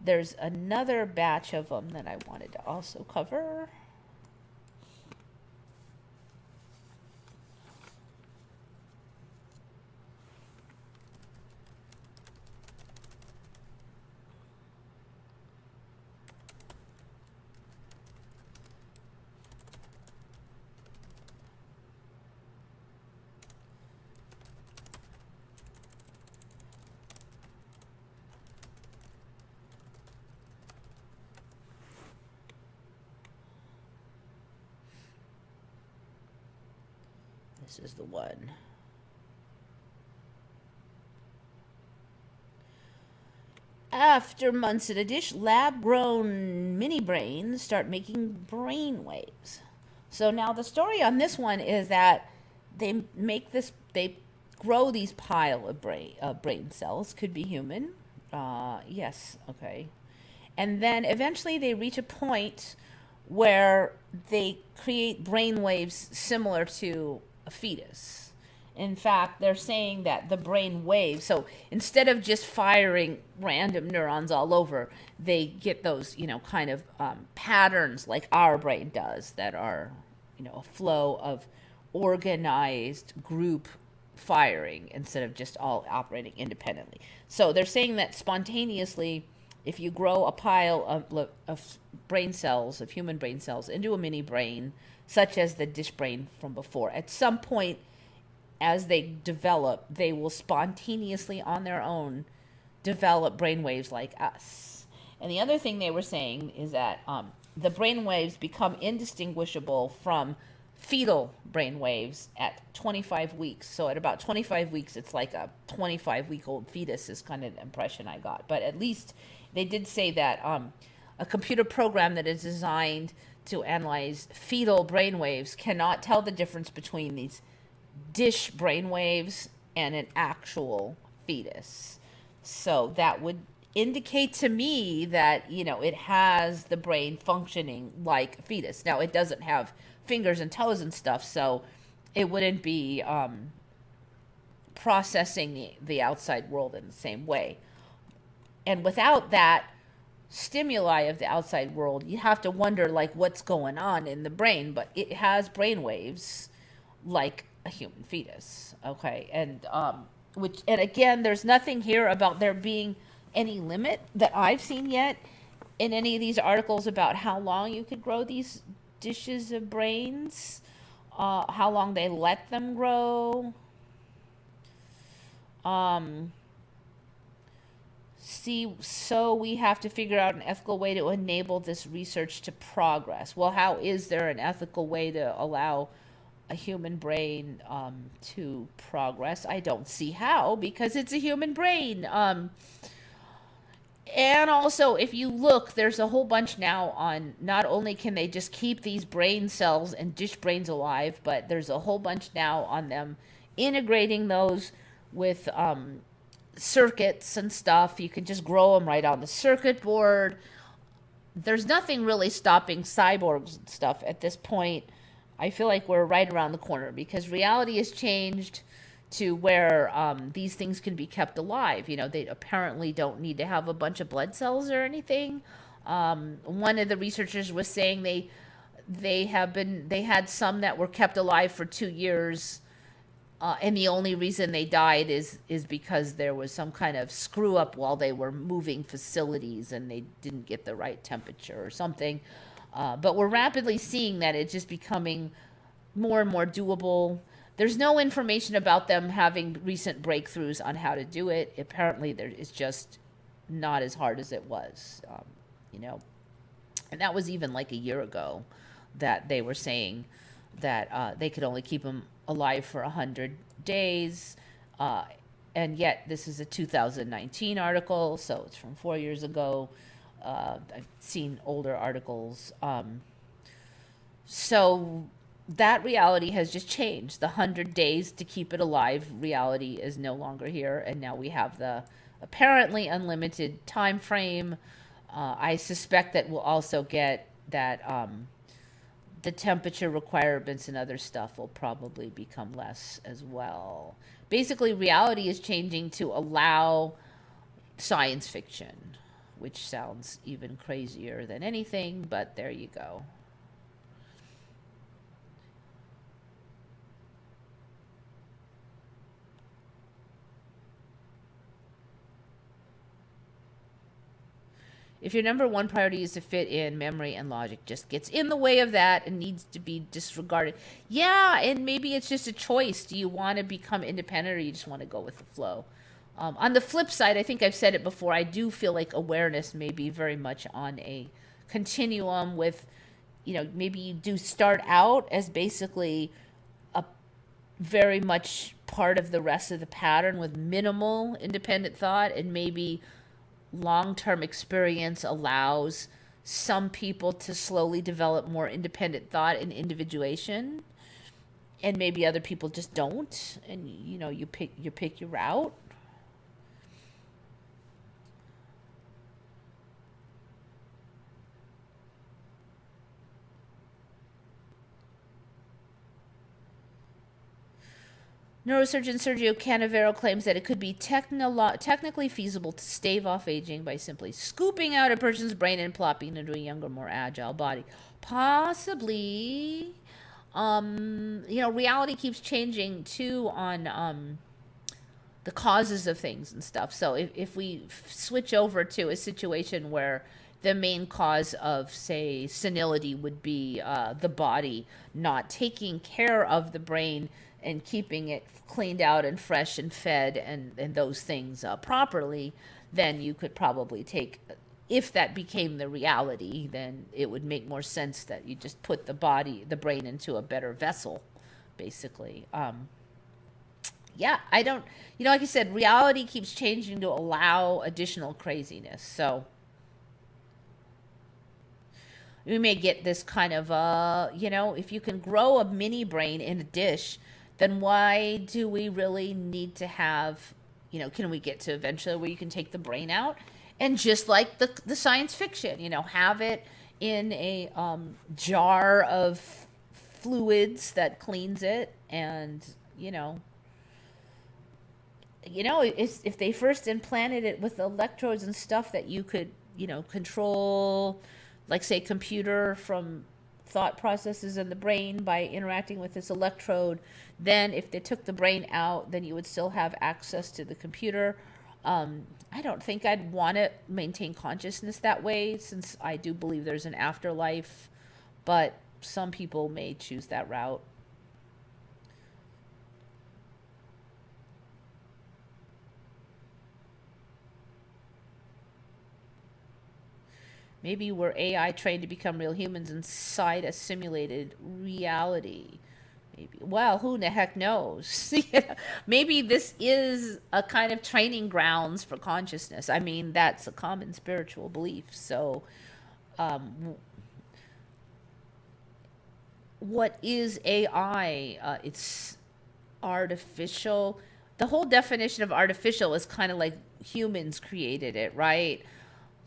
There's another batch of them that I wanted to also cover. This is the one. After months in a dish, lab-grown mini brains start making brain waves. So now the story on this one is that they grow these pile of brain cells. Could be human. Yes, okay. And then eventually they reach a point where they create brain waves similar to a fetus. In fact, they're saying that the brain waves, so instead of just firing random neurons all over, they get those, kind of patterns like our brain does that are, a flow of organized group firing instead of just all operating independently. So they're saying that spontaneously, if you grow a pile of brain cells, of human brain cells, into a mini brain, such as the dish brain from before, at some point as they develop, they will spontaneously on their own develop brainwaves like us. And the other thing they were saying is that the brainwaves become indistinguishable from fetal brainwaves at 25 weeks. So at about 25 weeks, it's like a 25-week-old fetus is kind of the impression I got. But at least they did say that a computer program that is designed to analyze fetal brainwaves cannot tell the difference between these dish brainwaves and an actual fetus. So that would indicate to me that, it has the brain functioning like a fetus. Now, it doesn't have fingers and toes and stuff, so it wouldn't be processing the outside world in the same way. And without that stimuli of the outside world, you have to wonder, like, what's going on in the brain. But it has brain waves like a human fetus. Okay. And and again, there's nothing here about there being any limit that I've seen yet in any of these articles about how long you could grow these dishes of brains, how long they let them grow. So we have to figure out an ethical way to enable this research to progress. Well, how is there an ethical way to allow a human brain to progress? I don't see how, because it's a human brain. And also, if you look, there's a whole bunch now on, not only can they just keep these brain cells and dish brains alive, but there's a whole bunch now on them integrating those with circuits and stuff. You can just grow them right on the circuit board. There's nothing really stopping cyborgs and stuff at this point. I feel like we're right around the corner because reality has changed to where these things can be kept alive. They apparently don't need to have a bunch of blood cells or anything. One of the researchers was saying they had some that were kept alive for 2 years. And the only reason they died is because there was some kind of screw up while they were moving facilities and they didn't get the right temperature or something. But we're rapidly seeing that it's just becoming more and more doable. There's no information about them having recent breakthroughs on how to do it. Apparently, it's just not as hard as it was, And that was even like a year ago that they were saying that they could only keep them alive for 100 days. And yet this is a 2019 article, so it's from 4 years ago. I've seen older articles. So that reality has just changed. The 100 days to keep it alive reality is no longer here, and now we have the apparently unlimited time frame. I suspect that we'll also get that the temperature requirements and other stuff will probably become less as well. Basically, reality is changing to allow science fiction, which sounds even crazier than anything, but there you go. If your number one priority is to fit in, memory and logic just gets in the way of that and needs to be disregarded. Yeah, and maybe it's just a choice. Do you want to become independent, or you just want to go with the flow? On the flip side, I think I've said it before, I do feel like awareness may be very much on a continuum with, maybe you do start out as basically a very much part of the rest of the pattern with minimal independent thought, and maybe long-term experience allows some people to slowly develop more independent thought and individuation, and maybe other people just don't, and you pick your route. Neurosurgeon Sergio Canavero claims that it could be technically feasible to stave off aging by simply scooping out a person's brain and plopping into a younger, more agile body. Possibly. Reality keeps changing too on the causes of things and stuff. So if we switch over to a situation where the main cause of, say, senility would be the body not taking care of the brain and keeping it cleaned out and fresh and fed and those things properly, then you could probably take, if that became the reality, then it would make more sense that you just put the brain into a better vessel, basically. Yeah, I don't, like I said, reality keeps changing to allow additional craziness. So we may get this kind of, if you can grow a mini brain in a dish, then why do we really need to have, can we get to eventually where you can take the brain out and just like the science fiction, have it in a jar of fluids that cleans it, and, if they first implanted it with electrodes and stuff that you could, control, like, say, computer from thought processes in the brain by interacting with this electrode, then if they took the brain out, then you would still have access to the computer. I don't think I'd want to maintain consciousness that way, since I do believe there's an afterlife, but some people may choose that route. Maybe we're AI trained to become real humans inside a simulated reality. Maybe. Well, who the heck knows? Maybe this is a kind of training grounds for consciousness. I mean, that's a common spiritual belief. So, what is AI? It's artificial. The whole definition of artificial is kind of like humans created it, right?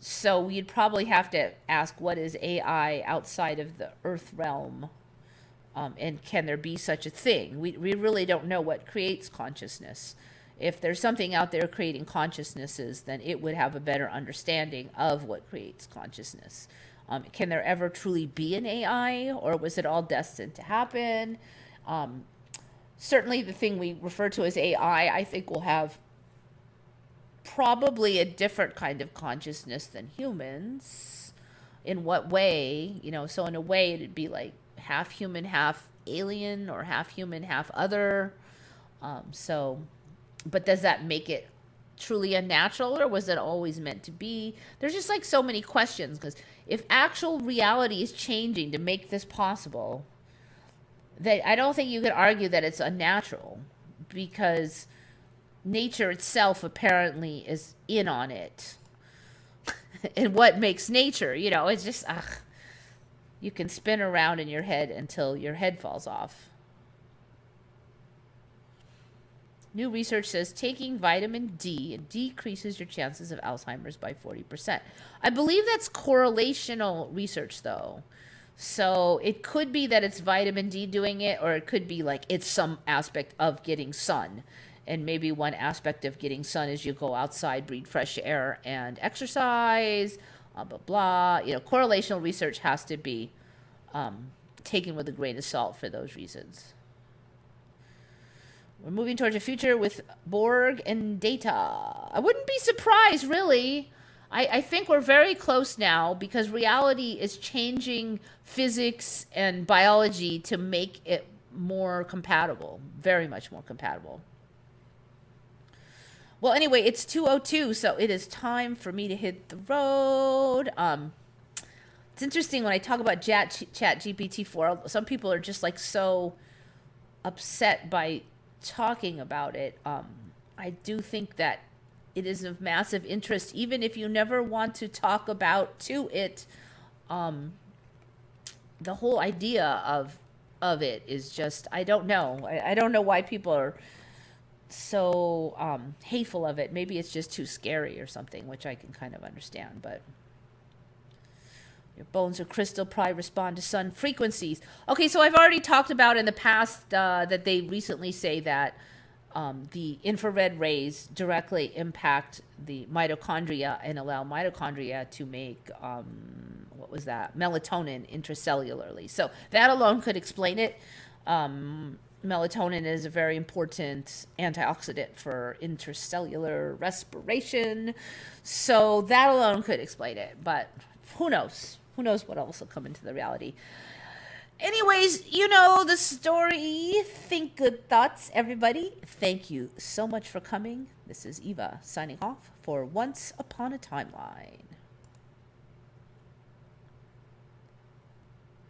So you'd probably have to ask, what is AI outside of the Earth realm? And can there be such a thing? We really don't know what creates consciousness. If there's something out there creating consciousnesses, then it would have a better understanding of what creates consciousness. Can there ever truly be an AI, or was it all destined to happen? Certainly the thing we refer to as AI, I think will have probably a different kind of consciousness than humans. In what way? So in a way it'd be like half human, half alien, or half human, half other. But does that make it truly unnatural, or was it always meant to be? There's just like so many questions, because if actual reality is changing to make this possible, that I don't think you could argue that it's unnatural, because nature itself apparently is in on it. And what makes nature, it's just, You can spin around in your head until your head falls off. New research says taking vitamin D decreases your chances of Alzheimer's by 40%. I believe that's correlational research, though. So it could be that it's vitamin D doing it, or it could be like it's some aspect of getting sun. And maybe one aspect of getting sun is you go outside, breathe fresh air, and exercise, blah, blah, blah. You know, correlational research has to be taken with a grain of salt for those reasons. We're moving towards a future with Borg and data. I wouldn't be surprised, really. I think we're very close now because reality is changing physics and biology to make it more compatible, very much more compatible. Well, anyway, it's 2:02, so it is time for me to hit the road. It's interesting when I talk about Chat GPT-4, some people are just like so upset by talking about it. I do think that it is of massive interest, even if you never want to talk about to it. The whole idea of it is just, I don't know. I don't know why people are so hateful of it. Maybe it's just too scary or something, which I can kind of understand. But your bones are crystal, probably respond to sun frequencies. Okay, so I've already talked about in the past that they recently say that the infrared rays directly impact the mitochondria and allow mitochondria to make, melatonin intracellularly. So that alone could explain it. Melatonin is a very important antioxidant for intracellular respiration. So that alone could explain it. But who knows? Who knows what else will come into the reality? Anyways, you know the story. Think good thoughts, everybody. Thank you so much for coming. This is Eva signing off for Once Upon a Timeline.